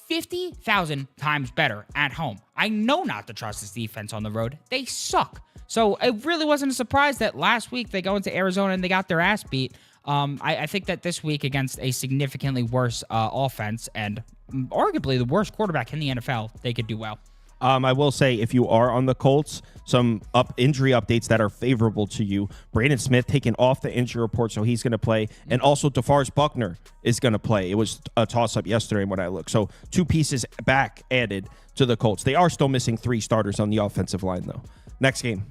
50,000 times better at home. I know not to trust this defense on the road. They suck. So it really wasn't a surprise that last week they go into Arizona and they got their ass beat. I think that this week against a significantly worse offense and arguably the worst quarterback in the NFL, they could do well. I will say, if you are on the Colts, some injury updates that are favorable to you. Braden Smith taken off the injury report, so he's going to play. And also, DeForest Buckner is going to play. It was a toss-up yesterday when I looked. So 2 pieces back added to the Colts. They are still missing 3 starters on the offensive line, though. Next game.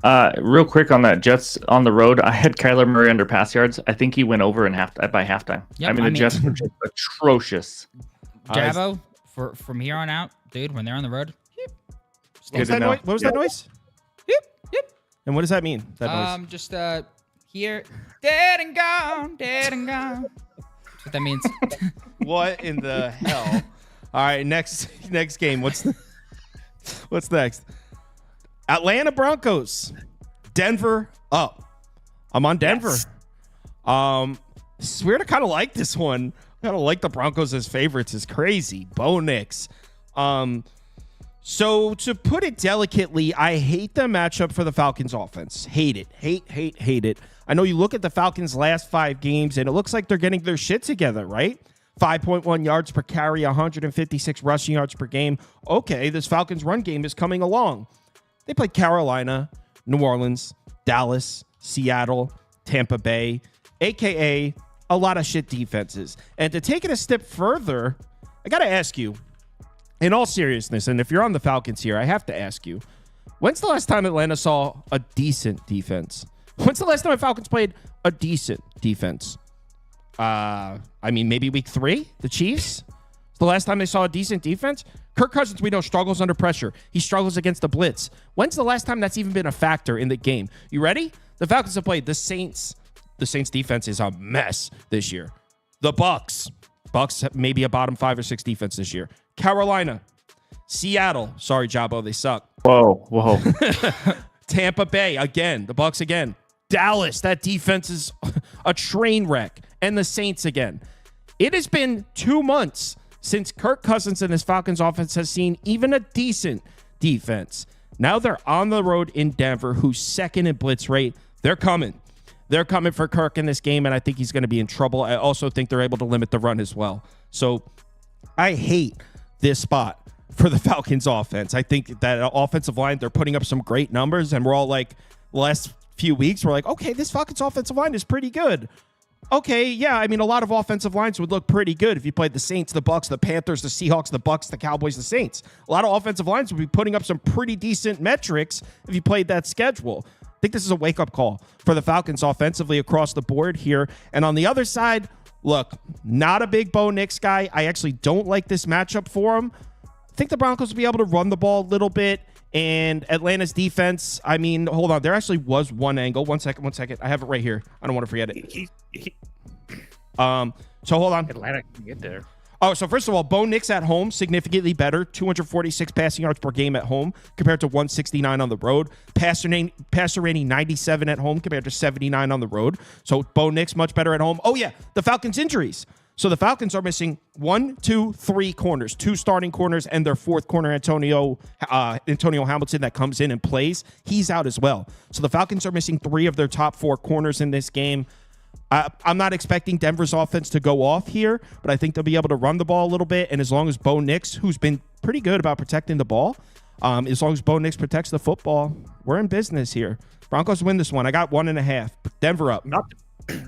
Real quick on that Jets on the road, I had Kyler Murray under pass yards. I think he went over in by halftime. Yep, the Jets were just atrocious. Jabo, from here on out, dude, when they're on the road. What was that noise? What was that noise? Yep. And what does that mean? That noise? Just here, dead and gone. That's what that means. What in the hell? All right, next game. What's next? Atlanta Broncos, Denver up. I'm on Denver. Yes. Swear to kind of like this one. Kind of like the Broncos as favorites. Is crazy. Bo Nix. So to put it delicately, I hate the matchup for the Falcons offense. Hate it. Hate it. I know you look at the Falcons' last 5 games, and it looks like they're getting their shit together, right? 5.1 yards per carry, 156 rushing yards per game. Okay, this Falcons run game is coming along. They played Carolina, New Orleans, Dallas, Seattle, Tampa Bay, a.k.a. a lot of shit defenses. And to take it a step further, I got to ask you, in all seriousness, and if you're on the Falcons here, I have to ask you, when's the last time Atlanta saw a decent defense? When's the last time the Falcons played a decent defense? Maybe week 3, the Chiefs. The last time they saw a decent defense. Kirk Cousins, we know, struggles under pressure. He struggles against the blitz. When's the last time that's even been a factor in the game? You ready? The Falcons have played the Saints. The Saints defense is a mess this year. The Bucks maybe a bottom 5 or 6 defense this year. Carolina, Seattle. Sorry, Jabo, they suck. Whoa. Tampa Bay again. The Bucks again. Dallas, that defense is a train wreck. And the Saints again. It has been 2 months since Kirk Cousins and his Falcons offense has seen even a decent defense. Now they're on the road in Denver, who's second in blitz rate. They're coming. They're coming for Kirk in this game, and I think he's going to be in trouble. I also think they're able to limit the run as well. So I hate this spot for the Falcons offense. I think that offensive line, they're putting up some great numbers, and we're all like, the last few weeks, we're like, okay, this Falcons offensive line is pretty good. Okay, yeah, a lot of offensive lines would look pretty good if you played the Saints, the Bucks, the Panthers, the Seahawks, the Bucks, the Cowboys, the Saints. A lot of offensive lines would be putting up some pretty decent metrics if you played that schedule. I think this is a wake-up call for the Falcons offensively across the board here. And on the other side, look, not a big Bo Nix guy. I actually don't like this matchup for him. I think the Broncos will be able to run the ball a little bit. And Atlanta's defense, hold on. There actually was one angle. One second. I have it right here. I don't want to forget it. So hold on. Atlanta can get there. Oh, so first of all, Bo Nix at home, significantly better. 246 passing yards per game at home compared to 169 on the road. Passer rating 97 at home compared to 79 on the road. So Bo Nix much better at home. Oh, yeah, the Falcons' injuries. So the Falcons are missing 1, 2, 3 corners, 2 starting corners, and their 4th corner, Antonio Hamilton, that comes in and plays. He's out as well. So the Falcons are missing 3 of their top 4 corners in this game. I'm not expecting Denver's offense to go off here, but I think they'll be able to run the ball a little bit. And as long as Bo Nix, who's been pretty good about protecting the ball, as long as Bo Nix protects the football, we're in business here. Broncos win this one. I got 1.5. Denver up.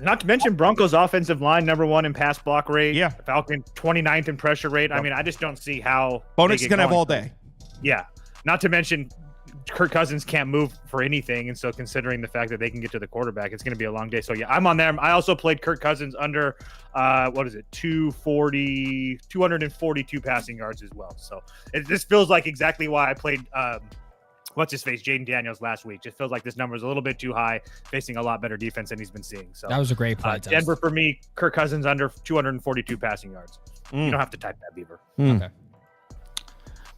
Not to mention Broncos offensive line, number 1 in pass block rate. Yeah. Falcons 29th in pressure rate. I just don't see how Bo Nix is going to have all day. Yeah. Not to mention Kirk Cousins can't move for anything. And so considering the fact that they can get to the quarterback, it's going to be a long day. So yeah, I'm on them. I also played Kirk Cousins under, 242 passing yards as well. So this feels like exactly why I played, what's-his-face, Jaden Daniels last week. Just feels like this number is a little bit too high, facing a lot better defense than he's been seeing. So that was a great play. Denver for me, Kirk Cousins under 242 passing yards. You don't have to type that, Beaver. Okay.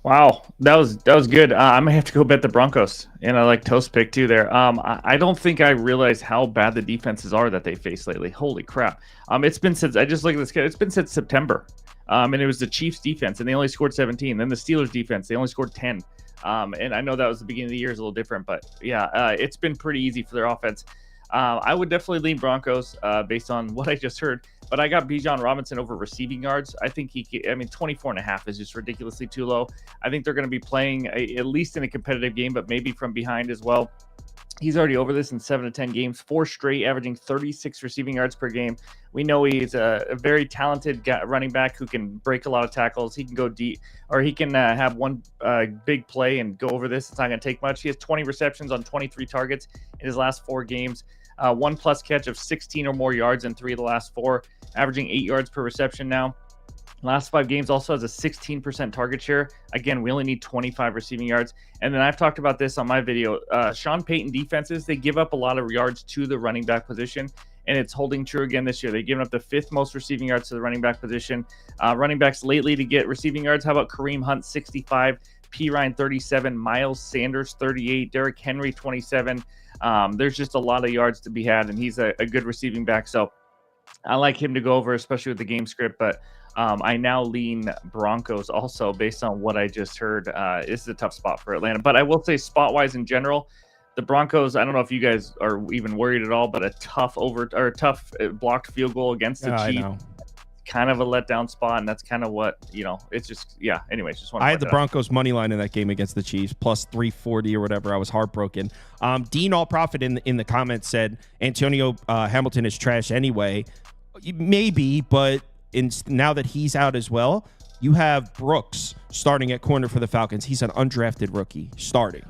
Wow, that was good. I'm gonna have to go bet the Broncos, and I like Toast pick too there. I don't think I realized how bad the defenses are that they face lately. Holy crap! It's been since I just look at this. It's been since September, and it was the Chiefs defense, and they only scored 17. Then the Steelers defense, they only scored 10. And I know that was the beginning of the year is a little different, but yeah, it's been pretty easy for their offense. I would definitely lean Broncos based on what I just heard, but I got Bijan Robinson over receiving yards. I think 24.5 is just ridiculously too low. I think they're going to be playing at least in a competitive game, but maybe from behind as well. He's already over this in 7 to 10 games, 4 straight, averaging 36 receiving yards per game. We know he's a very talented running back who can break a lot of tackles. He can go deep, or he can have one big play and go over this. It's not going to take much. He has 20 receptions on 23 targets in his last 4 games. 1+ catch of 16 or more yards in 3 of the last 4, averaging 8 yards per reception now. Last 5 games also has a 16% target share. Again, we only need 25 receiving yards. And then I've talked about this on my video. Sean Payton defenses, they give up a lot of yards to the running back position, and it's holding true again this year. They've given up the 5th most receiving yards to the running back position. Running backs lately to get receiving yards. How about Kareem Hunt, 65, P. Ryan, 37, Miles Sanders, 38, Derrick Henry, 27. There's just a lot of yards to be had, and he's a good receiving back. So I like him to go over, especially with the game script, but I now lean Broncos also based on what I just heard. This is a tough spot for Atlanta, but I will say spot-wise in general, the Broncos, I don't know if you guys are even worried at all, but a tough blocked field goal against the Chiefs, kind of a letdown spot, and that's kind of what, it's just, yeah. Anyways, just want to I had the Broncos money line in that game against the Chiefs, plus 340 or whatever. I was heartbroken. Dean All Profit in the comments said Antonio Hamilton is trash anyway. Maybe, but now that he's out as well, you have Brooks starting at corner for the Falcons. He's an undrafted rookie starting.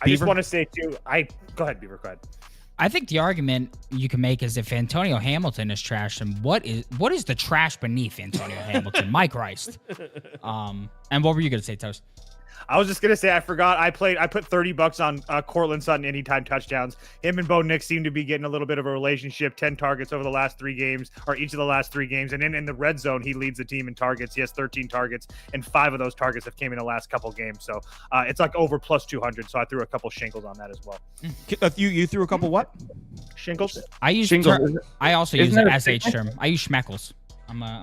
I just want to say too. Go ahead, Beaver. Go ahead. I think the argument you can make is if Antonio Hamilton is trash, then what is the trash beneath Antonio Hamilton? Mike Rice. And what were you gonna say, Toast? I was just gonna say I forgot. I put $30 on Cortland Sutton anytime touchdowns. Him and Bo Nix seem to be getting a little bit of a relationship. 10 targets over the last 3 games, or each of the last 3 games. And then in the red zone, he leads the team in targets. He has 13 targets, and 5 of those targets have came in the last couple games. So it's like over plus 200. So I threw a couple shingles on that as well. You threw a couple what? Shingles. I use shingles. I also use the SH term. I use schmeckles.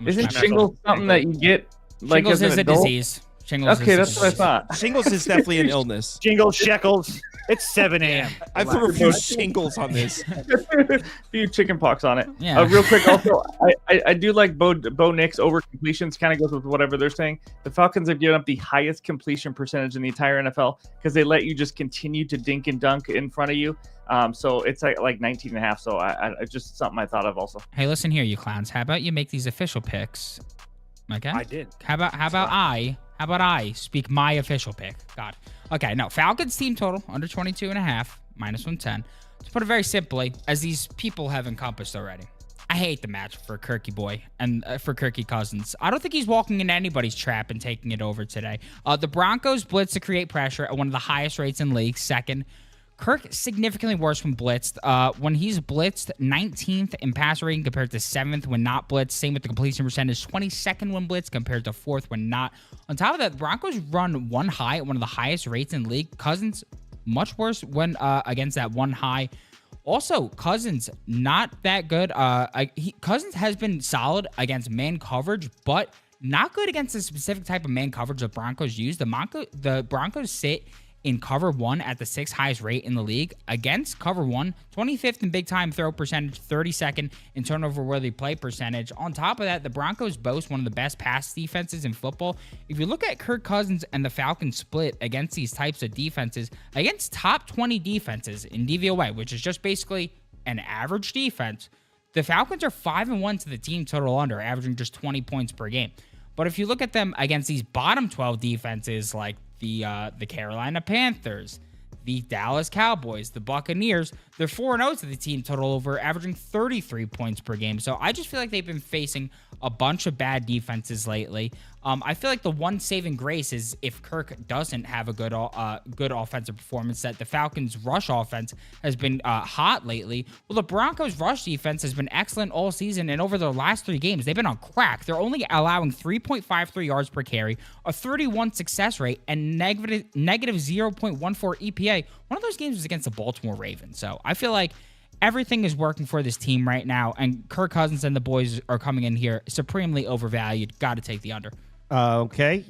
Isn't shingles something that you get like shingles as is an a adult? disease. Shingles Okay, is that's what I thought. Shingles is definitely an illness. Shingles, shekels. It's 7 a.m. I threw a few shingles on this. A few chicken pox on it. Yeah. Real quick, also, I do like Bo Nix over completions. Kind of goes with whatever they're saying. The Falcons have given up the highest completion percentage in the entire NFL because they let you just continue to dink and dunk in front of you. So it's like 19.5. So I just something I thought of also. Hey, listen here, you clowns. How about you make these official picks? Okay. I did. How about I speak my official pick? God. Okay, no. Falcons team total under 22.5, -110. To put it very simply, as these people have encompassed already, I hate the match for Kirky boy and for Kirky Cousins. I don't think he's walking into anybody's trap and taking it over today. The Broncos blitz to create pressure at one of the highest rates in league. Second, Kirk significantly worse when blitzed. When he's blitzed, 19th in pass rating compared to 7th when not blitzed. Same with the completion percentage, 22nd when blitzed compared to 4th when not. On top of that, the Broncos run one high at one of the highest rates in the league. Cousins, much worse when against that one high. Also, Cousins, not that good. Cousins has been solid against man coverage, but not good against the specific type of man coverage the Broncos use. The Broncos sit in cover 1 at the 6th highest rate in the league. Against cover 1, 25th in big time throw percentage, 32nd in turnover worthy play percentage. On top of that, the Broncos boast one of the best pass defenses in football. If you look at Kirk Cousins and the Falcons split against these types of defenses, against top 20 defenses in DVOA, which is just basically an average defense, the Falcons are 5-1 to the team total under, averaging just 20 points per game. But if you look at them against these bottom 12 defenses like the Carolina Panthers, the Dallas Cowboys, the Buccaneers, they're 4-0 to the team total over, averaging 33 points per game. So I just feel like they've been facing a bunch of bad defenses lately. I feel like the one saving grace is if Kirk doesn't have a good offensive performance, that the Falcons' rush offense has been hot lately. Well, the Broncos' rush defense has been excellent all season, and over their last 3 games, they've been on crack. They're only allowing 3.53 yards per carry, a 31 success rate, and negative 0.14 EPA. One of those games was against the Baltimore Ravens. So I feel like everything is working for this team right now, and Kirk Cousins and the boys are coming in here supremely overvalued. Got to take the under. Okay.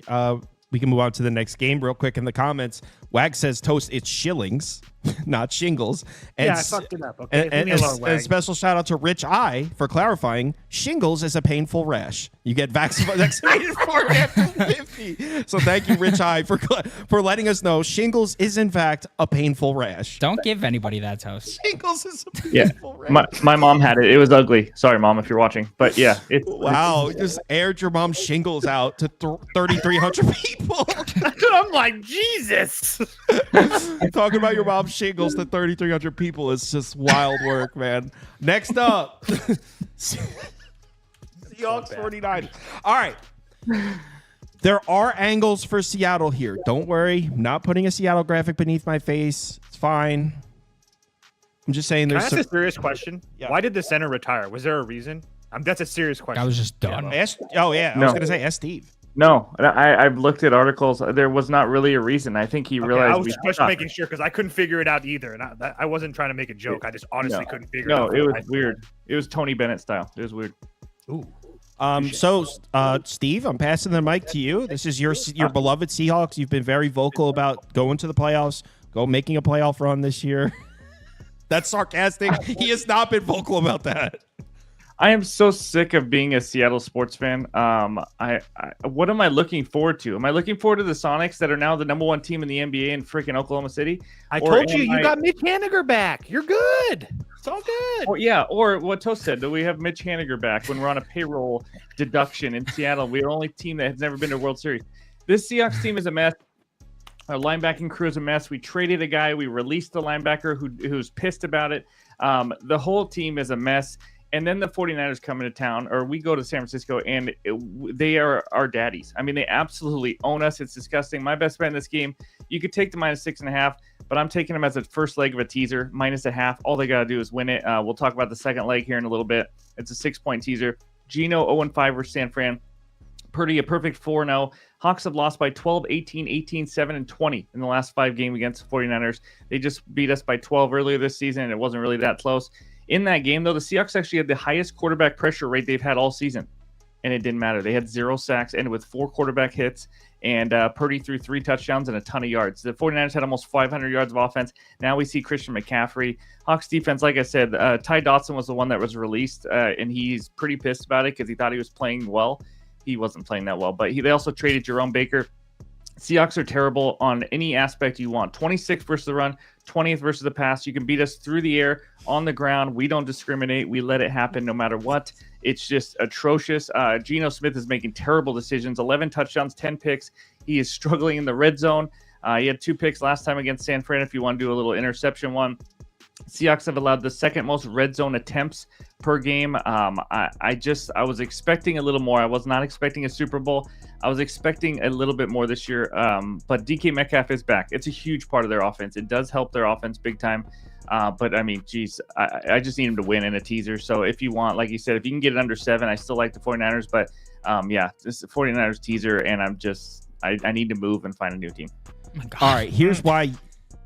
We can move on to the next game real quick in the comments. Wag says Toast, it's shillings, not shingles. And Yeah, I fucked it up. Okay, leave me alone, a Wag. special shout out to Rich I for clarifying. Shingles is a painful rash. You get vaccinated for it after 50. So thank you, Rich I, for letting us know shingles is in fact a painful rash. Don't give anybody that, Toast. Shingles is a painful rash. My mom had it. It was ugly. Sorry, Mom, if you're watching. But yeah, Wow, you just aired your mom's shingles out to 3,300 people. I'm like, Jesus. Talking about your mom's shingles to 3,300 people is just wild work, man. Next up, Seahawks 49. All right. There are angles for Seattle here. Don't worry. I'm not putting a Seattle graphic beneath my face. It's fine. I'm just saying Can I there's ask a serious question? Yeah. Why did the center retire? Was there a reason? That's a serious question. I was just done. I was going to say ask Steve. No, I've looked at articles. There was not really a reason. I think he realized. I was just making sure because I couldn't figure it out either, and I wasn't trying to make a joke. I just honestly couldn't figure it out. No, it was weird. It was Tony Bennett style. It was weird. Ooh. Steve, I'm passing the mic to you. This is your beloved Seahawks. You've been very vocal about going to the playoffs, making a playoff run this year. That's sarcastic. He has not been vocal about that. I am so sick of being a Seattle sports fan. What am I looking forward to? Am I looking forward to the Sonics that are now the #1 team in the NBA in freaking Oklahoma City? I told you, you got Mitch Haniger back. You're good. It's all good. Or what Toast said, that we have Mitch Haniger back when we're on a payroll deduction in Seattle. We're the only team that has never been to a World Series. This Seahawks team is a mess. Our linebacking crew is a mess. We traded a guy. We released the linebacker who's pissed about it. The whole team is a mess. And then the 49ers come into town, or we go to San Francisco, and they are our daddies. I mean, they absolutely own us. It's disgusting. My best bet in this game, you could take the -6.5, but I'm taking them as a first leg of a teaser, -0.5. All they got to do is win it. We'll talk about the second leg here in a little bit. It's a 6-point teaser. Geno 0-5 versus San Fran. Purdy, a perfect 4-0. Hawks have lost by 12, 18, 18, 7, and 20 in the last 5 games against the 49ers. They just beat us by 12 earlier this season, and it wasn't really that close. In that game, though, the Seahawks actually had the highest quarterback pressure rate they've had all season, and it didn't matter. They had 0 sacks, ended with 4 quarterback hits, and Purdy threw 3 touchdowns and a ton of yards. The 49ers had almost 500 yards of offense. Now we see Christian McCaffrey. Hawks defense, like I said, Ty Dotson was the one that was released, and he's pretty pissed about it because he thought he was playing well. He wasn't playing that well, but they also traded Jerome Baker. Seahawks are terrible on any aspect you want. 26th versus the run, 20th versus the pass. You can beat us through the air, on the ground. We don't discriminate. We let it happen no matter what. It's just atrocious. Geno Smith is making terrible decisions. 11 touchdowns, 10 picks. He is struggling in the red zone. He had 2 picks last time against San Fran, if you want to do a little interception one. Seahawks have allowed the second most red zone attempts per game. I was expecting a little more. I was not expecting a Super Bowl. I was expecting a little bit more this year. But DK Metcalf is back. It's a huge part of their offense. It does help their offense big time. But I mean, geez, I just need him to win in a teaser. So if you want, like you said, if you can get it under 7, I still like the 49ers. But yeah, this is the 49ers teaser, and I need to move and find a new team. Oh my God. All right, here's why.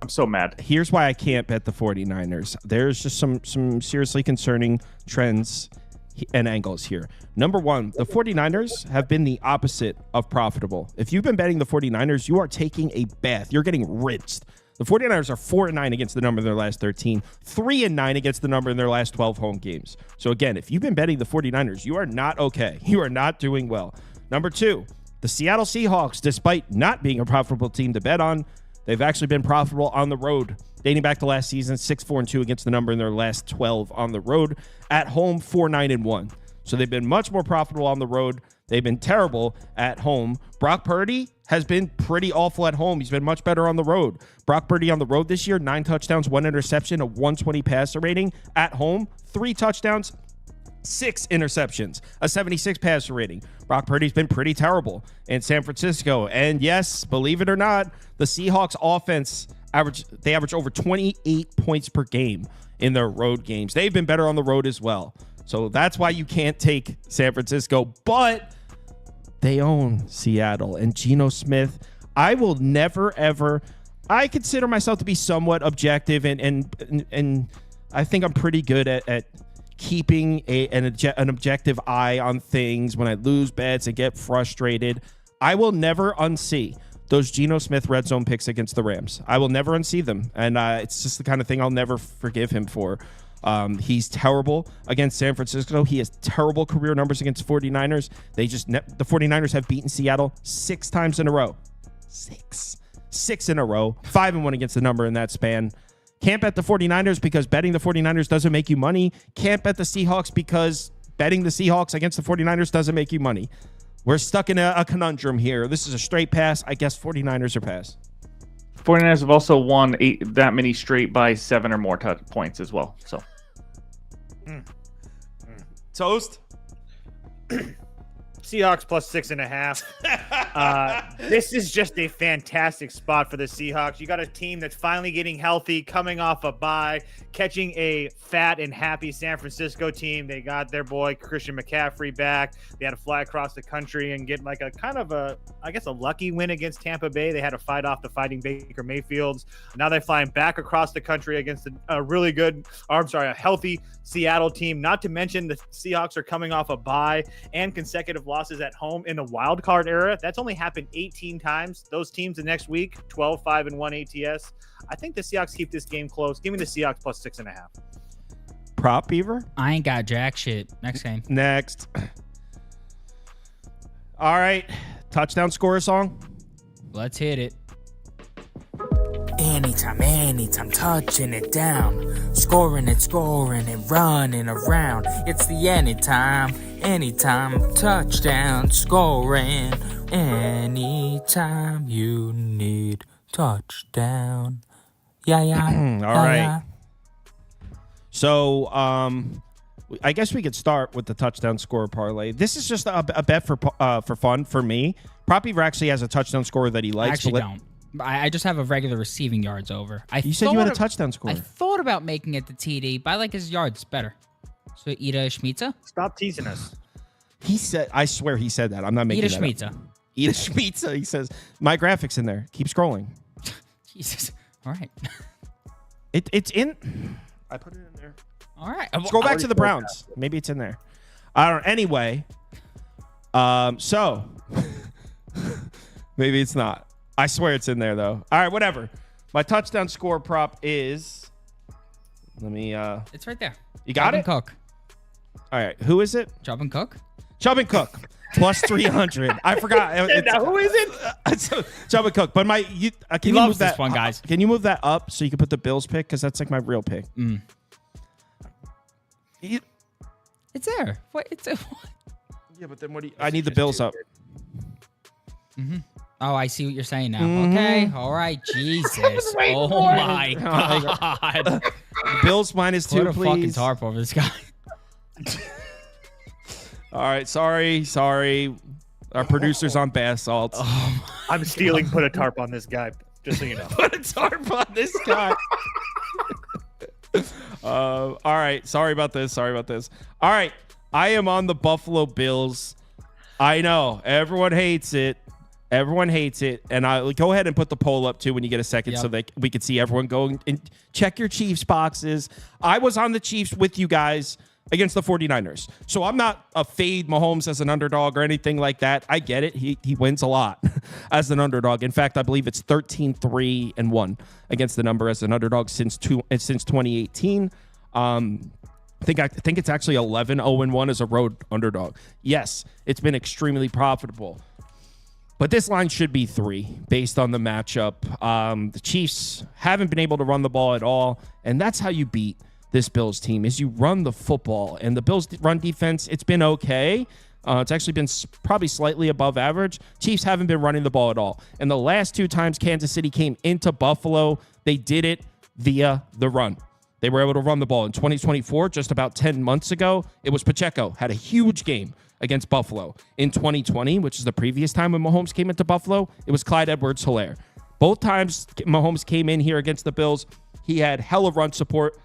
I'm so mad. Here's why I can't bet the 49ers. There's just some seriously concerning trends and angles here. Number one, the 49ers have been the opposite of profitable. If you've been betting the 49ers, you are taking a bath. You're getting rinsed. The 49ers are 4-9 against the number in their last 13, 3-9 against the number in their last 12 home games. So again, if you've been betting the 49ers, you are not okay. You are not doing well. Number two, the Seattle Seahawks, despite not being a profitable team to bet on, they've actually been profitable on the road. Dating back to last season, 6-4-2 against the number in their last 12 on the road. At home, 4-9-1. So they've been much more profitable on the road. They've been terrible at home. Brock Purdy has been pretty awful at home. He's been much better on the road. Brock Purdy on the road this year, 9 touchdowns, 1 interception, a 120 passer rating. At home, 3 touchdowns, 6 interceptions, a 76 passer rating. Brock Purdy's been pretty terrible in San Francisco. And yes, believe it or not, the Seahawks offense average over 28 points per game in their road games. They've been better on the road as well. So that's why you can't take San Francisco, but they own Seattle and Geno Smith. I will never, ever, I consider myself to be somewhat objective and I think I'm pretty good at keeping an objective eye on things when I lose bets and get frustrated. I will never unsee those Geno Smith red zone picks against the Rams. I will never unsee them, and it's just the kind of thing I'll never forgive him for. He's terrible against San Francisco. He has terrible career numbers against 49ers. The 49ers have beaten Seattle 6 times in a row. 6 in a row. 5-1 against the number in that span. Can't bet the 49ers because betting the 49ers doesn't make you money. Can't bet the Seahawks because betting the Seahawks against the 49ers doesn't make you money. We're stuck in a conundrum here. This is a straight pass. I guess 49ers are pass. 49ers have also won that many straight by 7 or more points as well. So, Toast. Seahawks plus 6.5. This is just a fantastic spot for the Seahawks. You got a team that's finally getting healthy, coming off a bye, catching a fat and happy San Francisco team. They got their boy Christian McCaffrey back. They had to fly across the country and get like a kind of a lucky win against Tampa Bay. They had to fight off the fighting Baker Mayfields. Now they're flying back across the country against a healthy Seattle team. Not to mention the Seahawks are coming off a bye and consecutive losses at home in the wild card era. That's only happened 18 times. Those teams the next week, 12-5-1 ATS. I think the Seahawks keep this game close. Give me the Seahawks plus 6.5. Prop, Beaver? I ain't got jack shit. Next game. Next. All right. Touchdown scorer song. Let's hit it. Anytime, touching it down, scoring and running around. It's the anytime, touchdown scoring. Anytime you need touchdown. Yeah. All right. So, I guess we could start with the touchdown scorer parlay. This is just a bet for fun for me. Prop Beaver actually has a touchdown scorer that he likes. I actually don't. I just have a regular receiving yards over. You said you had a touchdown scorer. I thought about making it the TD, but I like his yards better. So Ida Schmitza? Stop teasing us. He said, I swear he said that. I'm not making Ida that Schmitza. up. Ida Schmitza. He says, my graphic's in there. Keep scrolling. Jesus. All right. It's in. I put it in there. All right. Scroll back to the Browns. Maybe it's in there. I don't know. Anyway. So. Maybe it's not. I swear it's in there, though. All right, whatever. My touchdown score prop is... Let me... It's right there. You got it? Cook. All right. Who is it? Chubb and Cook? Chubb and Cook. Plus 300. I forgot. Who is it? Chubb and Cook. But can He you loves move that this one, guys. Can you move that up so you can put the Bills pick? Because that's like my real pick. It's there. What? Yeah, but then what do you... I need the Bills up. Oh, I see what you're saying now. Okay. All right. Jesus. Oh, my God. Bills minus 2, Put a please. fucking tarp over this guy. All right. Sorry. Our producer's on bath salts. I'm stealing. Put a tarp on this guy. Just so you know. Put a tarp on this guy. All right. Sorry about this. All right. I am on the Buffalo Bills. I know. Everyone hates it. And I'll go ahead and put the poll up too when you get a second so that we can see everyone go and check your Chiefs boxes. I was on the Chiefs with you guys against the 49ers. So I'm not a fade Mahomes as an underdog or anything like that. I get it. He wins a lot as an underdog. In fact, I believe it's 13-3-1 against the number as an underdog since 2018. I think it's actually 11-0-1 as a road underdog. Yes, it's been extremely profitable. But this line should be 3 based on the matchup. The Chiefs haven't been able to run the ball at all, and that's how you beat this Bills team is you run the football. And the Bills run defense, it's been okay. It's actually been probably slightly above average. Chiefs haven't been running the ball at all. And the last 2 times Kansas City came into Buffalo, they did it via the run. They were able to run the ball. In 2024, just about 10 months ago, it was Pacheco, had a huge game against Buffalo. In 2020, which is the previous time when Mahomes came into Buffalo, it was Clyde Edwards-Helaire. Both times Mahomes came in here against the Bills, he had hella run support.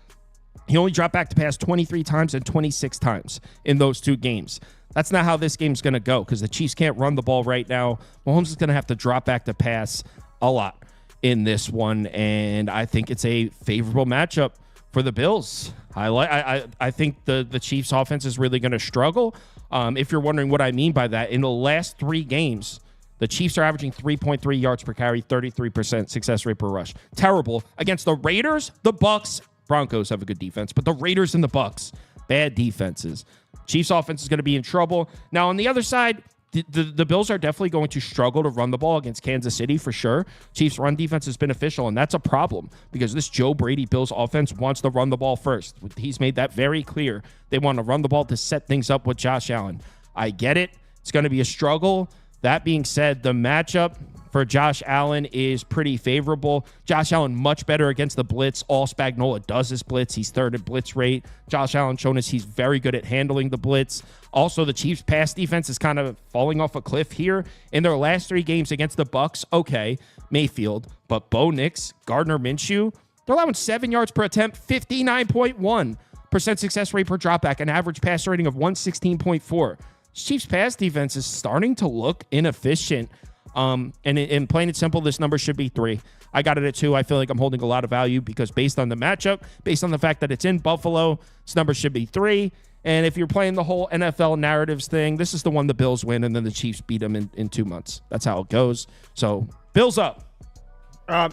He only dropped back to pass 23 times and 26 times in those 2 games. That's not how this game's going to go because the Chiefs can't run the ball right now. Mahomes is going to have to drop back to pass a lot in this one, and I think it's a favorable matchup for the Bills. I think the Chiefs offense is really going to struggle. If you're wondering what I mean by that, in the last 3 games, The Chiefs are averaging 3.3 yards per carry, 33% success rate per rush. Terrible. Against the Raiders, the Bucks, Broncos have a good defense, but the Raiders and the Bucks, bad defenses. Chiefs offense is going to be in trouble. Now, on the other side, the Bills are definitely going to struggle to run the ball against Kansas City for sure. Chiefs' run defense is beneficial, and that's a problem because this Joe Brady Bills offense wants to run the ball first. He's made that very clear. They want to run the ball to set things up with Josh Allen. I get it. It's going to be a struggle. That being said, the matchup for Josh Allen is pretty favorable. Josh Allen much better against the blitz. All Spagnuolo does is blitz. He's third in blitz rate. Josh Allen shown us he's very good at handling the blitz. Also, the Chiefs' pass defense is kind of falling off a cliff here. In their last 3 games against the Bucks, okay, Mayfield, but Bo Nix, Gardner Minshew, they're allowing 7 yards per attempt, 59.1% success rate per dropback, an average passer rating of 116.4. Chiefs' pass defense is starting to look inefficient. And in plain and simple, this number should be 3. I got it at 2. I feel like I'm holding a lot of value because based on the matchup, based on the fact that it's in Buffalo, this number should be 3. And if you're playing the whole NFL narratives thing, this is the one the Bills win, and then the Chiefs beat them in 2 months. That's how it goes. So, Bills up.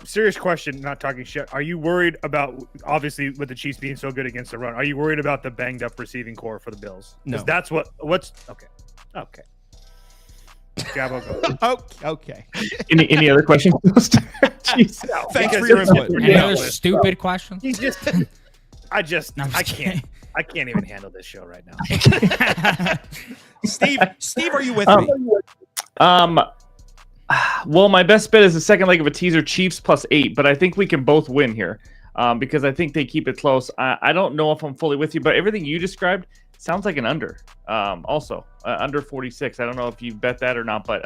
Serious question, not talking shit. Are you worried about, obviously, with the Chiefs being so good against the run, are you worried about the banged up receiving core for the Bills? No. Because that's what's okay. Okay. Gabo, go. Okay. Any other questions? Jeez. No, Thanks for because your it's input. Any other ridiculous. stupid questions? He's just, No, I'm just I kidding. can't. I can't even handle this show right now. Steve, are you with me? Well, my best bet is the second leg of a teaser, Chiefs +8, but I think we can both win here because I think they keep it close. I don't know if I'm fully with you, but everything you described sounds like an under. Also, under 46. I don't know if you bet that or not, but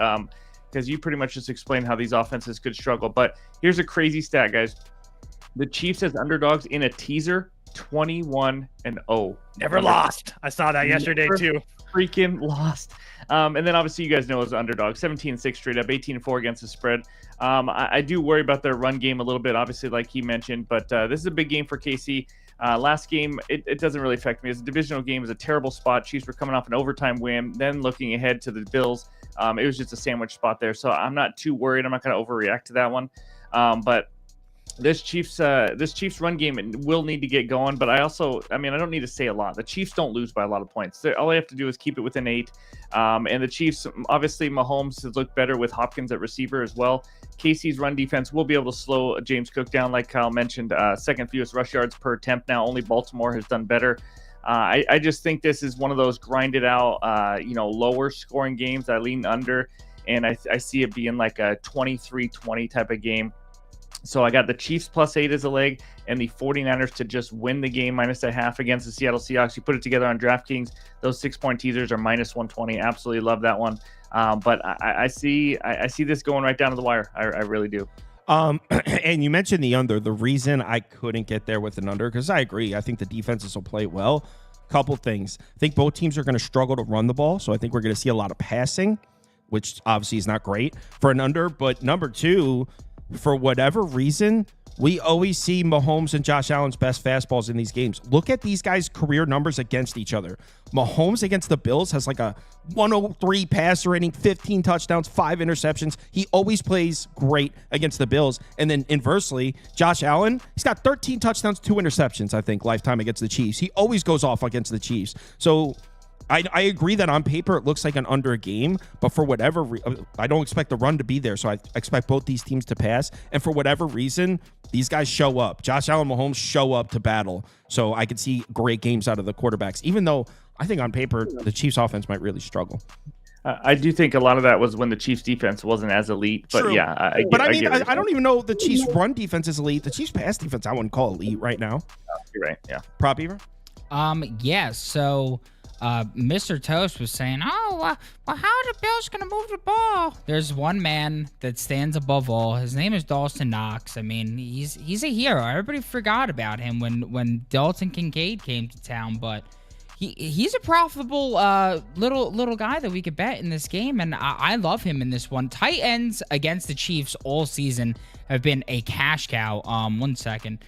because you pretty much just explained how these offenses could struggle. But here's a crazy stat, guys. The Chiefs as underdogs in a teaser, 21-0. Never lost. I saw that yesterday too. Freaking lost. And then obviously you guys know as underdog, 17-6 straight up, 18-4 against the spread. I do worry about their run game a little bit, obviously, like he mentioned, but this is a big game for KC. Last game, it doesn't really affect me. As a divisional game, is a terrible spot. Chiefs were coming off an overtime win, then looking ahead to the Bills. It was just a sandwich spot there, so I'm not too worried. I'm not going to overreact to that one. But this Chiefs run game will need to get going, but I don't need to say a lot. The Chiefs don't lose by a lot of points. All they have to do is keep it within 8. And the Chiefs, obviously, Mahomes has looked better with Hopkins at receiver as well. KC's run defense will be able to slow James Cook down, like Kyle mentioned. Second fewest rush yards per attempt now. Only Baltimore has done better. I just think this is one of those grinded out, lower scoring games. I lean under, and I see it being like a 23-20 type of game. So I got the Chiefs +8 as a leg and the 49ers to just win the game -0.5 against the Seattle Seahawks. You put it together on DraftKings. Those 6-point teasers are -120. Absolutely love that one. But I see this going right down to the wire. I really do. And you mentioned the under. The reason I couldn't get there with an under, because I agree. I think the defenses will play well. Couple things. I think both teams are going to struggle to run the ball. So I think we're going to see a lot of passing, which obviously is not great for an under. But number 2, for whatever reason, we always see Mahomes and Josh Allen's best fastballs in these games. Look at these guys' career numbers against each other. Mahomes against the Bills has like a 103 passer rating, 15 touchdowns, 5 interceptions. He always plays great against the Bills. And then inversely, Josh Allen, he's got 13 touchdowns, 2 interceptions, I think, lifetime against the Chiefs. He always goes off against the Chiefs. So I agree that on paper it looks like an under game, but for whatever I don't expect the run to be there, so I expect both these teams to pass. And for whatever reason, these guys show up. Josh Allen, Mahomes show up to battle. So I could see great games out of the quarterbacks, even though I think on paper the Chiefs offense might really struggle. I do think a lot of that was when the Chiefs defense wasn't as elite, but True. yeah. I don't even know the Chiefs run defense is elite. The Chiefs pass defense I wouldn't call elite right now. You're right. Yeah. Prop Beaver? Yeah, so Mr. Toast was saying, well, how are the Bills going to move the ball? There's one man that stands above all. His name is Dawson Knox. I mean, he's a hero. Everybody forgot about him when Dalton Kincaid came to town, but he's a profitable little guy that we could bet in this game, and I love him in this one. Tight ends against the Chiefs all season have been a cash cow. 1 second.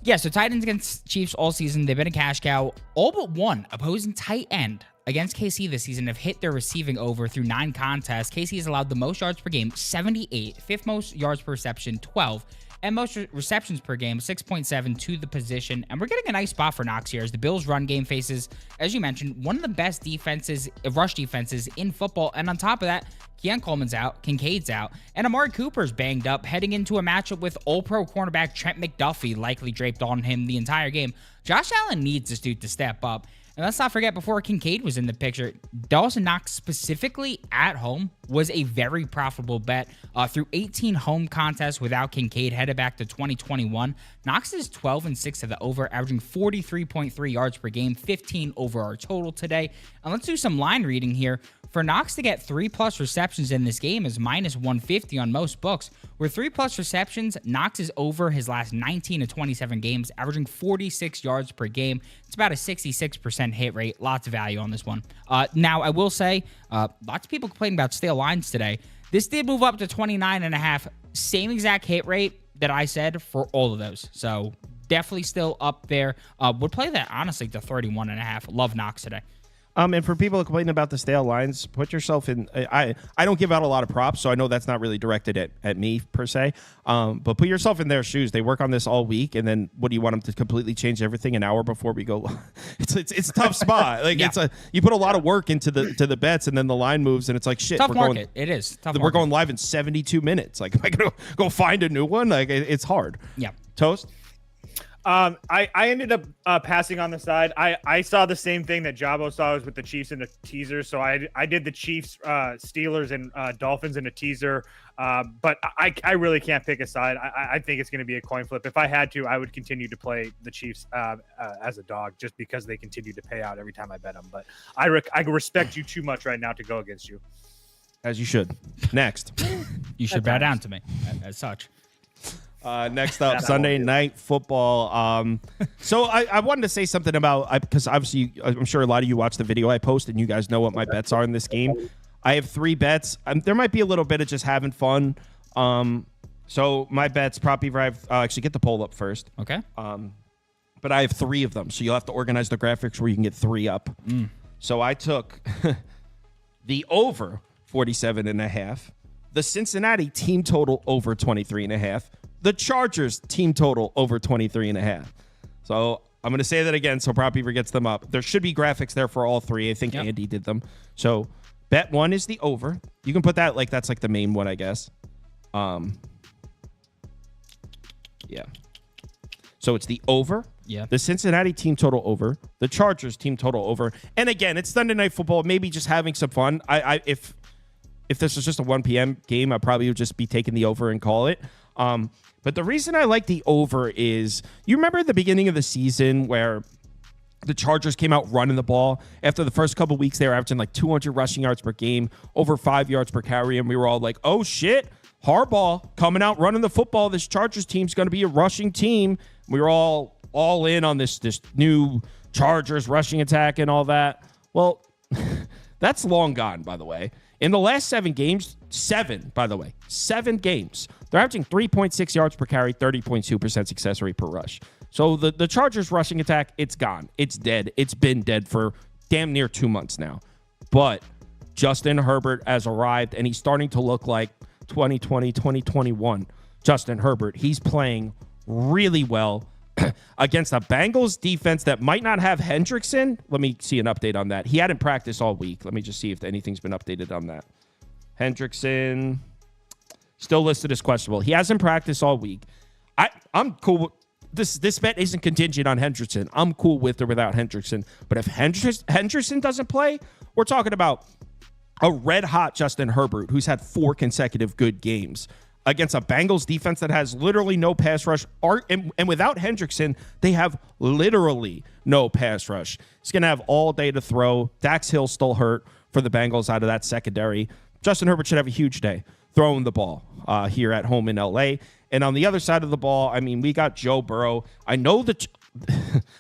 Yeah, so tight ends against Chiefs all season, they've been a cash cow. All but one opposing tight end against KC this season have hit their receiving over through 9 contests. KC has allowed the most yards per game, 78, 5th most yards per reception, 12, and most receptions per game, 6.7 to the position. And we're getting a nice spot for Knox here as the Bills' run game faces, as you mentioned, one of the best defenses, rush defenses in football. And on top of that, Keon Coleman's out, Kincaid's out, and Amari Cooper's banged up, heading into a matchup with All-Pro cornerback Trent McDuffie likely draped on him the entire game. Josh Allen needs this dude to step up. And let's not forget, before Kincaid was in the picture, Dawson Knox specifically at home was a very profitable bet. Through 18 home contests without Kincaid, headed back to 2021, Knox is 12-6 to the over, averaging 43.3 yards per game, 15 over our total today. And let's do some line reading here. For Knox to get 3+ receptions in this game is -150 on most books. With 3+ receptions, Knox is over his last 19 to 27 games, averaging 46 yards per game. It's about a 66% hit rate. Lots of value on this one. Now, I will say, lots of people complaining about stale lines today. This did move up to 29.5. Same exact hit rate that I said for all of those. So definitely still up there. Would play that, honestly, to 31.5. Love Knox today. And for people complaining about the stale lines, put yourself in. I don't give out a lot of props, so I know that's not really directed at me per se. But put yourself in their shoes. They work on this all week, and then what do you want them to completely change everything an hour before we go? It's a tough spot. Like you put a lot of work into the bets, and then the line moves, and it's like shit. Tough market. It is tough. We're going live in 72 minutes. Like, am I gonna go find a new one? Like, it's hard. Yeah. Toast. I ended up passing on the side. I saw the same thing that Jabo saw was with the Chiefs in the teaser. So I did the Chiefs, Steelers, and Dolphins in a teaser. But I really can't pick a side. I think it's going to be a coin flip. If I had to, I would continue to play the Chiefs as a dog just because they continue to pay out every time I bet them. But I respect you too much right now to go against you. As you should. Next. You should bow down to me as such. Next up, Sunday Night Football. So I wanted to say something about, because obviously I'm sure a lot of you watched the video I posted and you guys know what my bets are in this game. I have 3 bets. There might be a little bit of just having fun. So my bets, Prop Beaver, actually get the poll up first. Okay. But I have 3 of them, so you'll have to organize the graphics where you can get 3 up. So I took the over 47.5, the Cincinnati team total over 23.5, the Chargers team total over 23.5. So I'm going to say that again so Prop Beaver gets them up. There should be graphics there for all 3. I think Andy did them. So bet 1 is the over. You can put that that's like the main one, I guess. Yeah. So it's the over. Yeah. The Cincinnati team total over. The Chargers team total over. And again, it's Sunday Night Football. Maybe just having some fun. If this was just a 1 p.m. game, I probably would just be taking the over and call it. But the reason I like the over is, you remember at the beginning of the season where the Chargers came out running the ball? After the first couple weeks, they were averaging like 200 rushing yards per game, over 5 yards per carry, and we were all like, oh shit, Harbaugh coming out running the football. This Chargers team's going to be a rushing team. We were all in on this new Chargers rushing attack and all that. Well, that's long gone, by the way. In the last 7 games, 7 games, they're averaging 3.6 yards per carry, 30.2% success rate per rush. So the Chargers rushing attack, it's gone. It's dead. It's been dead for damn near 2 months now. But Justin Herbert has arrived, and he's starting to look like 2020, 2021 Justin Herbert. He's playing really well against a Bengals defense that might not have Hendrickson. Let me see an update on that. He hadn't practiced all week. Let me just see if anything's been updated on that. Hendrickson still listed as questionable. He hasn't practiced all week. I'm cool. This bet isn't contingent on Hendrickson. I'm cool with or without Hendrickson. But if Hendrickson doesn't play, we're talking about a red-hot Justin Herbert who's had 4 consecutive good games against a Bengals defense that has literally no pass rush. And without Hendrickson, they have literally no pass rush. He's going to have all day to throw. Dax Hill still hurt for the Bengals out of that secondary. Justin Herbert should have a huge day throwing the ball here at home in L.A. And on the other side of the ball, I mean, we got Joe Burrow. I know that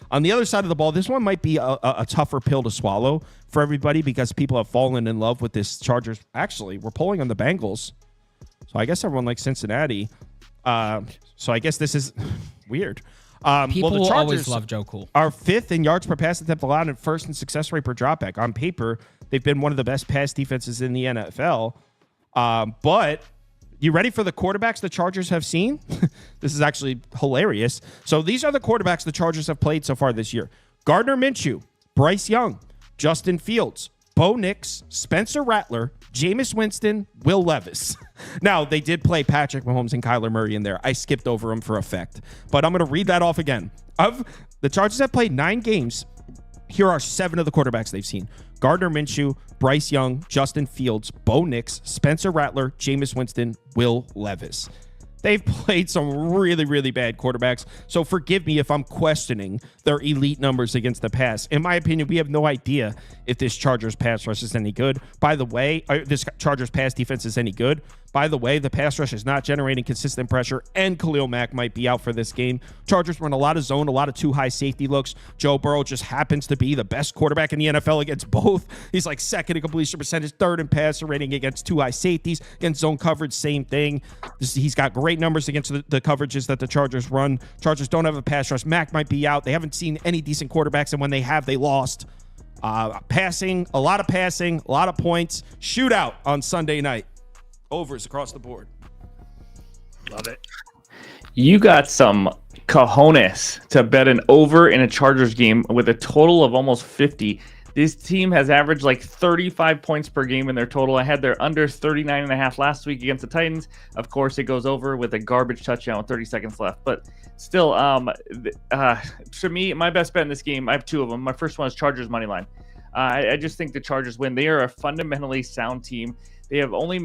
on the other side of the ball, this one might be a tougher pill to swallow for everybody because people have fallen in love with this Chargers. Actually, we're pulling on the Bengals. So I guess everyone likes Cincinnati. So I guess this is weird. People the will Chargers always love Joe Cool. are 5th in yards per pass attempt allowed and 1st in success rate per dropback. On paper, they've been one of the best pass defenses in the NFL. But you ready for the quarterbacks the Chargers have seen? This is actually hilarious. So these are the quarterbacks the Chargers have played so far this year. Gardner Minshew, Bryce Young, Justin Fields, Bo Nix, Spencer Rattler, Jameis Winston, Will Levis. Now, they did play Patrick Mahomes and Kyler Murray in there. I skipped over them for effect. But I'm going to read that off again. The Chargers have played 9 games. Here are 7 of the quarterbacks they've seen. Gardner Minshew, Bryce Young, Justin Fields, Bo Nix, Spencer Rattler, Jameis Winston, Will Levis. They've played some really, really bad quarterbacks, so forgive me if I'm questioning their elite numbers against the pass. In my opinion, we have no idea if this Chargers pass rush is any good. By the way, this Chargers pass defense is any good. By the way, the pass rush is not generating consistent pressure, and Khalil Mack might be out for this game. Chargers run a lot of zone, a lot of 2 high safety looks. Joe Burrow just happens to be the best quarterback in the NFL against both. He's like 2nd in completion percentage, 3rd in passer rating against 2 high safeties. Against zone coverage, same thing. He's got great numbers against the coverages that the Chargers run. Chargers don't have a pass rush. Mack might be out. They haven't seen any decent quarterbacks, and when they have, they lost. Passing, a lot of points. Shootout on Sunday night. Overs across the board. Love it. You got some cojones to bet an over in a Chargers game with a total of almost 50. This team has averaged like 35 points per game in their total. I had their under 39.5 last week against the Titans. Of course, it goes over with a garbage touchdown with 30 seconds left. But still, to me, my best bet in this game, I have 2 of them. My first one is Chargers money line. I just think the Chargers win. They are a fundamentally sound team. They have only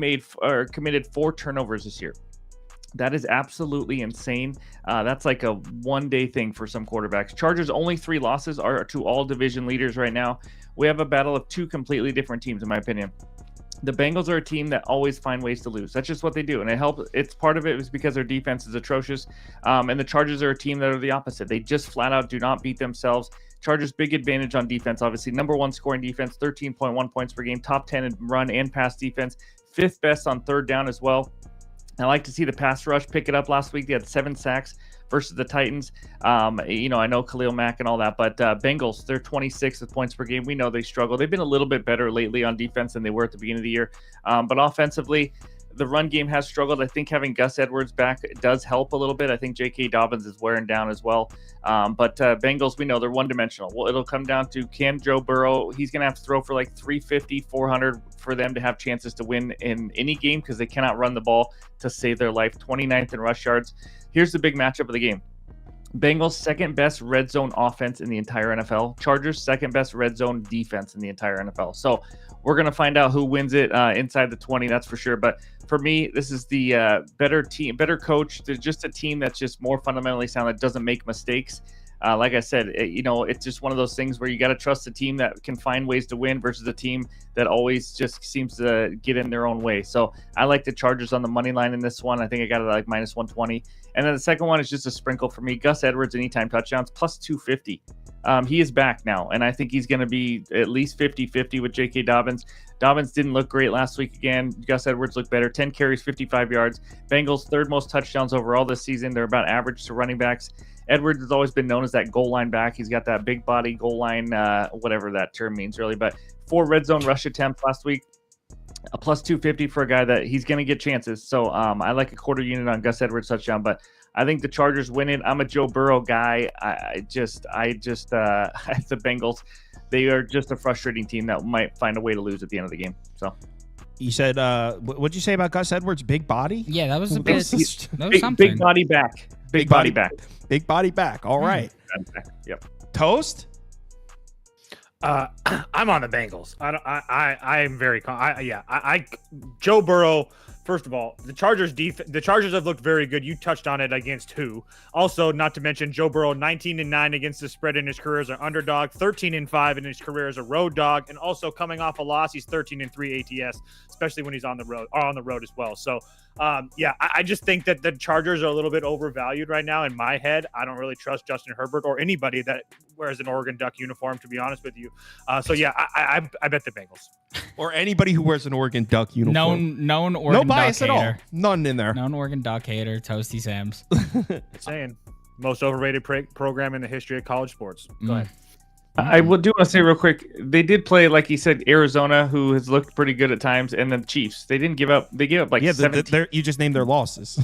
committed 4 turnovers this year. That is absolutely insane. That's like a one-day thing for some quarterbacks. Chargers' only 3 losses are to all division leaders right now. We have a battle of 2 completely different teams, in my opinion. The Bengals are a team that always find ways to lose. That's just what they do, and it helps. It's part of it is because their defense is atrocious, and the Chargers are a team that are the opposite. They just flat out do not beat themselves. Chargers' big advantage on defense, obviously. Number 1 scoring defense, 13.1 points per game, top 10 in run and pass defense, 5th best on 3rd down as well. I like to see the pass rush pick it up. Last week, they had 7 sacks versus the Titans. I know Khalil Mack and all that, but Bengals, they're 26th with points per game. We know they struggle. They've been a little bit better lately on defense than they were at the beginning of the year. But offensively, the run game has struggled. I think having Gus Edwards back does help a little bit. I think J.K. Dobbins is wearing down as well. But Bengals, we know they're one-dimensional. Well, it'll come down to can Joe Burrow. He's going to have to throw for like 350, 400 for them to have chances to win in any game because they cannot run the ball to save their life. 29th in rush yards. Here's the big matchup of the game. Bengals, 2nd best red zone offense in the entire NFL. Chargers, 2nd best red zone defense in the entire NFL. So we're going to find out who wins it inside the 20, that's for sure. But for me, this is the better team, better coach. There's just a team that's just more fundamentally sound, that doesn't make mistakes. Like I said, it's just one of those things where you got to trust a team that can find ways to win versus a team that always just seems to get in their own way. So I like the Chargers on the money line in this one. I think I got it like minus 120. And then the second one is just a sprinkle for me. Gus Edwards, anytime touchdowns, plus 250. He is back now, and I think he's going to be at least 50-50 with J.K. Dobbins. Dobbins didn't look great last week again. Gus Edwards looked better. 10 carries, 55 yards. Bengals, 3rd most touchdowns overall this season. They're about average to running backs. Edwards has always been known as that goal line back. He's got that big body goal line, whatever that term means really. But 4 red zone rush attempts last week. A plus 250 for a guy that he's going to get chances. So I like a quarter unit on Gus Edwards touchdown, but I think the Chargers win it. I'm a Joe Burrow guy. I just the Bengals, they are just a frustrating team that might find a way to lose at the end of the game. So you said, what'd you say about Gus Edwards? Big body? Yeah, that was a bit. That was something. Big body back. Big body back. Big body back. All right. Yep. Toast? I'm on the Bengals. I am very Joe Burrow. First of all, the Chargers have looked very good. You touched on it against who? Also, not to mention Joe Burrow, 19-9 against the spread in his career as an underdog, 13-5 in his career as a road dog, and also coming off a loss, he's 13-3 ATS, especially when he's on the road as well. So, I just think that the Chargers are a little bit overvalued right now. In my head, I don't really trust Justin Herbert or anybody that wears an Oregon Duck uniform, to be honest with you. I bet the Bengals. Or anybody who wears an Oregon Duck uniform. Known Oregon no bias Duck at all. hater. None in there. Known Oregon Duck hater, Toasty Sam's. Saying. Most overrated program in the history of college sports. Go ahead. I do want to say real quick, they did play, like he said, Arizona, who has looked pretty good at times, and then Chiefs. They didn't give up. They gave up like 17. You just named their losses.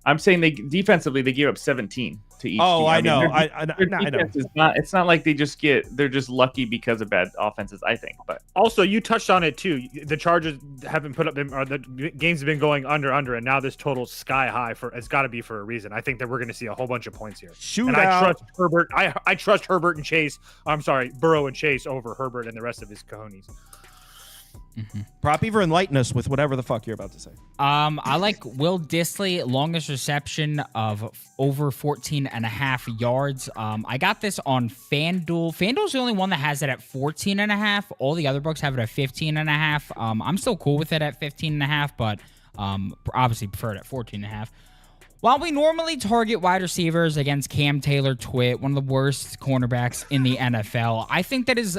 I'm saying defensively they gave up 17 to each team. I know. Their defense is not. It's not like they're just lucky because of bad offenses. I think, but also you touched on it too. The Chargers haven't put up, or the games have been going under, and now this total's sky high. It's got to be for a reason. I think that we're going to see a whole bunch of points here. Shootout. I trust Herbert. I trust Herbert and Chase. I'm sorry, Burrow and Chase over Herbert and the rest of his cojones. Prop Beaver, enlighten us with whatever the fuck you're about to say. I like Will Dissly, longest reception of over 14.5 yards. I got this on FanDuel. FanDuel's the only one that has it at 14.5. All the other books have it at 15.5. I'm still cool with it at 15.5, but obviously prefer it at 14.5. While we normally target wide receivers against Cam Taylor-Twitt, one of the worst cornerbacks in the NFL, I think that is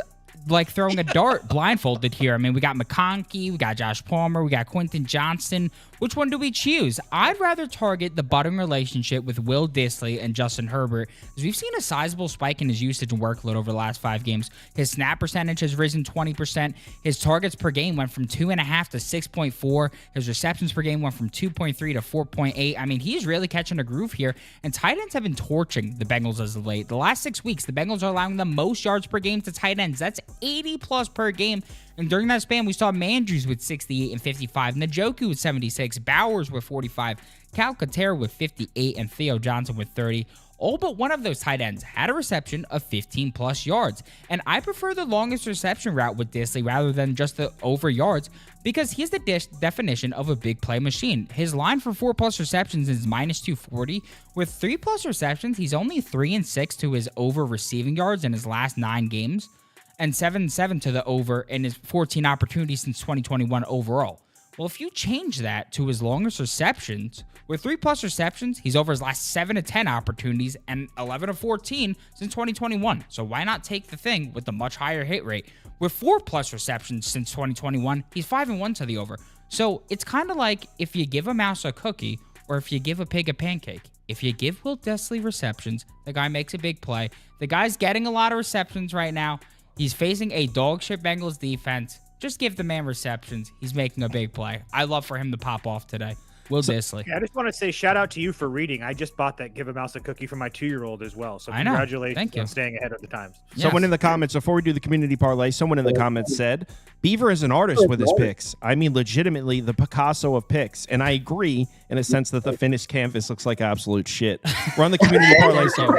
like throwing a dart blindfolded here. I mean, we got McConkey, we got Josh Palmer, we got Quentin Johnston. Which one do we choose? I'd rather target the budding relationship with Will Dissly and Justin Herbert, as we've seen a sizable spike in his usage and workload over the last 5 games. His snap percentage has risen 20%. His targets per game went from 2.5 to 6.4. His receptions per game went from 2.3 to 4.8. I mean, he's really catching a groove here, and tight ends have been torching the Bengals as of late. The last 6 weeks, the Bengals are allowing the most yards per game to tight ends. That's 80 plus per game. And during that span, we saw Mandrews with 68 and 55, Njoku with 76, Bowers with 45, Calcaterra with 58, and Theo Johnson with 30. All but one of those tight ends had a reception of 15 plus yards. And I prefer the longest reception route with Dissly rather than just the over yards, because he's the definition of a big play machine. His line for 4 plus receptions is minus 240. With 3 plus receptions, he's only 3-6 to his over receiving yards in his last 9 games, and 7-7 to the over in his 14 opportunities since 2021 overall. Well, if you change that to his longest receptions, with 3 plus receptions, he's over his last 7 to 10 opportunities and 11 to 14 since 2021. So why not take the thing with the much higher hit rate? With 4 plus receptions since 2021, he's 5-1 to the over. So it's kind of like if you give a mouse a cookie or if you give a pig a pancake. If you give Will Dissly receptions, the guy makes a big play. The guy's getting a lot of receptions right now. He's facing a dog shit Bengals defense. Just give the man receptions. He's making a big play. I love for him to pop off today. Will Dissly. Yeah, I just want to say shout out to you for reading. I just bought that Give a Mouse a Cookie for my 2-year-old as well. So congratulations Thank you. on staying ahead of the times. Yes. Someone in the comments, before we do the community parlay, someone in the comments said, Beaver is an artist with his picks. I mean, legitimately the Picasso of picks. And I agree in a sense that the finished canvas looks like absolute shit. We're on the community parlay song.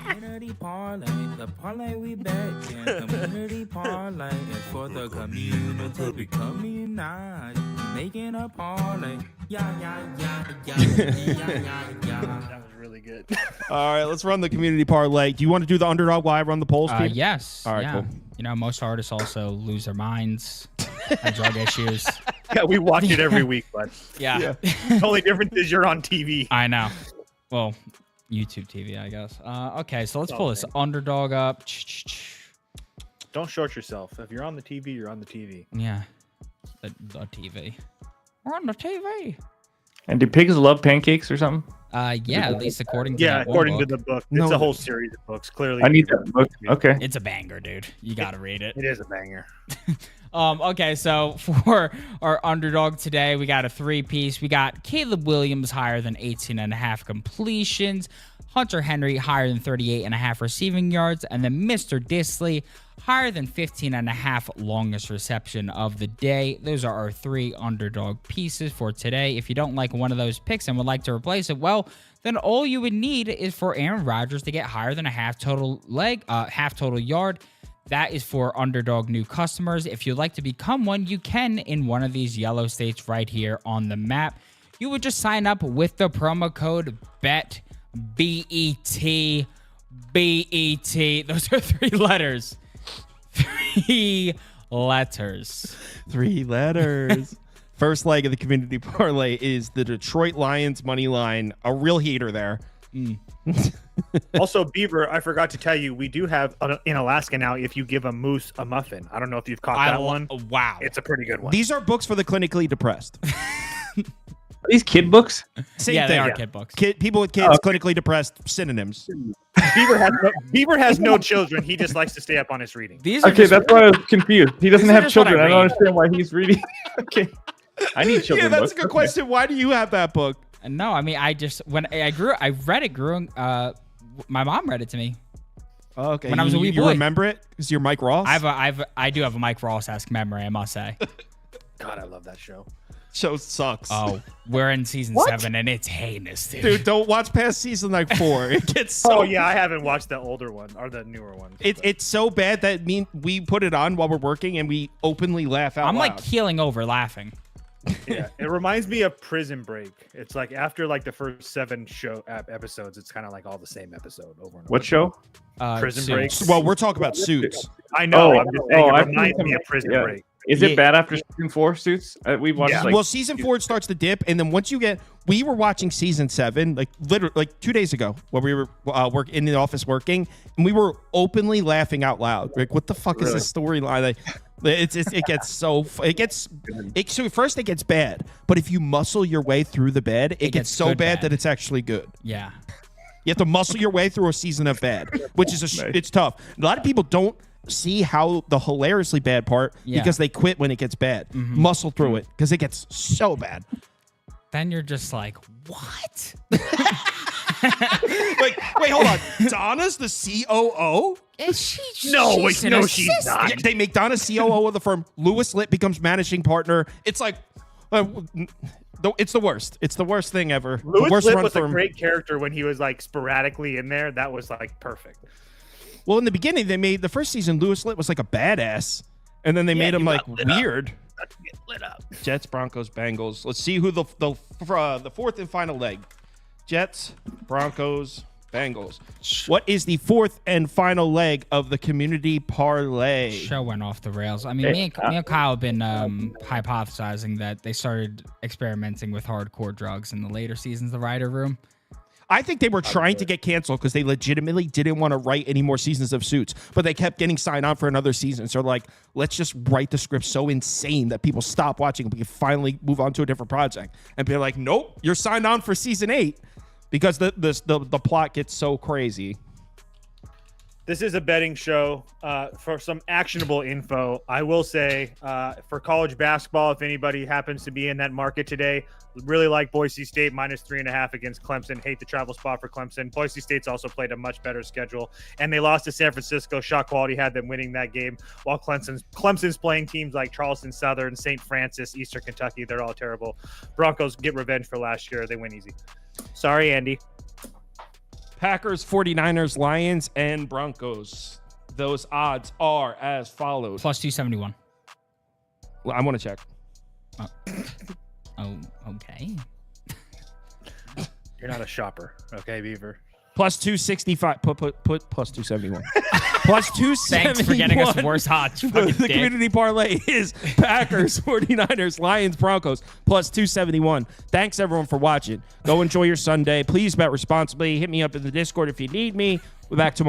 Community parlay, the parlay we bet. Yeah, community parlay is for the community. We community, making a parlay. Yeah. That was really good. All right, let's run the community parlay. Do you want to do the underdog while I run the polls? Pete? Yes. All right, yeah. cool. You know, most artists also lose their minds, have drug issues. Yeah, we watch it every week, but Yeah. the only difference is you're on TV. I know. Well, YouTube TV, I guess. Okay, so let's pull this underdog up. Don't short yourself. If you're on the TV, you're on the TV. Yeah, the TV. We're on the TV. And do pigs love pancakes or something? Yeah, at least according to Yeah, that one according to book. the book. No. It's a whole series of books. Clearly, I need that book. Okay. It's a banger, dude. You gotta read it. It is a banger. Okay, so for our underdog today, we got a 3-piece. We got Caleb Williams higher than 18.5 completions, Hunter Henry higher than 38.5 receiving yards, and then Mr. Dissly higher than 15.5 longest reception of the day. Those are our 3 underdog pieces for today. If you don't like one of those picks and would like to replace it, well, then all you would need is for Aaron Rodgers to get higher than a half total yard. That is for underdog new customers. If you'd like to become one, you can in one of these yellow states right here on the map. You would just sign up with the promo code BET, B-E-T, B-E-T. Those are 3 letters. 3 letters. 3 letters. First leg of the community parlay is the Detroit Lions money line. A real heater there. Also, Beaver, I forgot to tell you, we do have in Alaska now, if you give a moose a muffin. I don't know if you've caught that one. Wow. It's a pretty good one. These are books for the clinically depressed. Are these kid books? Same Yeah, thing. they are kid books. People with kids, clinically depressed, synonyms. Beaver has no children. He just likes to stay up on his reading. These are Okay, just, that's why I was confused. He doesn't These are have just what I children. I don't read. understand why he's reading. Okay, I need Yeah, children. that's books. a good question. Why do you have that book? no. I mean, I just when I read it growing. My mom read it to me. Oh, okay. When I was a wee you boy. remember it? Because you're Mike Ross? I do have a Mike Ross-esque memory, I must say. God, I love that show. Show sucks. Oh, we're in season 7 and it's heinous, dude. Dude, don't watch past season like 4. It gets so Oh yeah, I haven't watched the older one or the newer one. it's so bad that we put it on while we're working and we openly laugh out I'm loud. like keeling over laughing. Yeah, it reminds me of Prison Break. It's like after like the first 7 episodes, it's kind of like all the same episode over and over. What show? Prison Suits. Break. Well, we're talking about Suits. I know. Oh, I'm just saying I've it seen reminds me some- of Prison yeah. Break. Is Yeah. it bad after season 4, Suits? We watched Yeah. like. Well, season 4 starts to dip, and then once you get, we were watching season 7, like literally, like 2 days ago, when we were in the office working, and we were openly laughing out loud. Like, what the fuck is this storyline? Like, it gets so so first it gets bad, but if you muscle your way through the bed, it gets gets so good bad bad. that it's actually good. Yeah. You have to muscle your way through a season of bad, which is it's tough. A lot of people don't see how the hilariously bad part Yeah. because they quit when it gets bad. Muscle through it because it gets so bad. Then you're just like, what? Like, wait, hold on. Donna's the COO? Is she? No, she's wait, an no, she's assistant. not. Yeah, they make Donna COO of the firm. Louis Litt becomes managing partner. It's like, it's the worst. It's the worst thing ever. The Louis worst Litt run was a firm. great character when he was like sporadically in there. That was like perfect. Well, in the beginning, they made the first season. Louis Litt was like a badass, and then they made him like weird. Jets, Broncos, Bengals. Let's see who the fourth and final leg. Jets, Broncos, Bengals. What is the fourth and final leg of the community parlay? Show went off the rails. I mean, me and Kyle have been hypothesizing that they started experimenting with hardcore drugs in the later seasons of the Writer Room. I think they were trying to get canceled because they legitimately didn't want to write any more seasons of Suits, but they kept getting signed on for another season. So like, let's just write the script so insane that people stop watching and we can finally move on to a different project. And be like, nope, you're signed on for season 8 because the plot gets so crazy. This is a betting show. For some actionable info, I will say for college basketball, if anybody happens to be in that market today, really like Boise State -3.5 against Clemson. Hate the travel spot for Clemson. Boise State's also played a much better schedule, and they lost to San Francisco. Shot quality had them winning that game, while Clemson's playing teams like Charleston Southern, St. Francis, Eastern Kentucky. They're all terrible. Broncos get revenge for last year. They win easy. Sorry, Andy. Packers, 49ers, Lions, and Broncos. Those odds are as follows. Plus 271. I want to check. Oh, okay. You're not a shopper, okay, Beaver? Plus 265. Put plus 271. Plus 271. Thanks for getting us worse odds. you fucking The dick. community parlay is Packers, 49ers, Lions, Broncos, plus 271. Thanks, everyone, for watching. Go enjoy your Sunday. Please bet responsibly. Hit me up in the Discord if you need me. We're back tomorrow.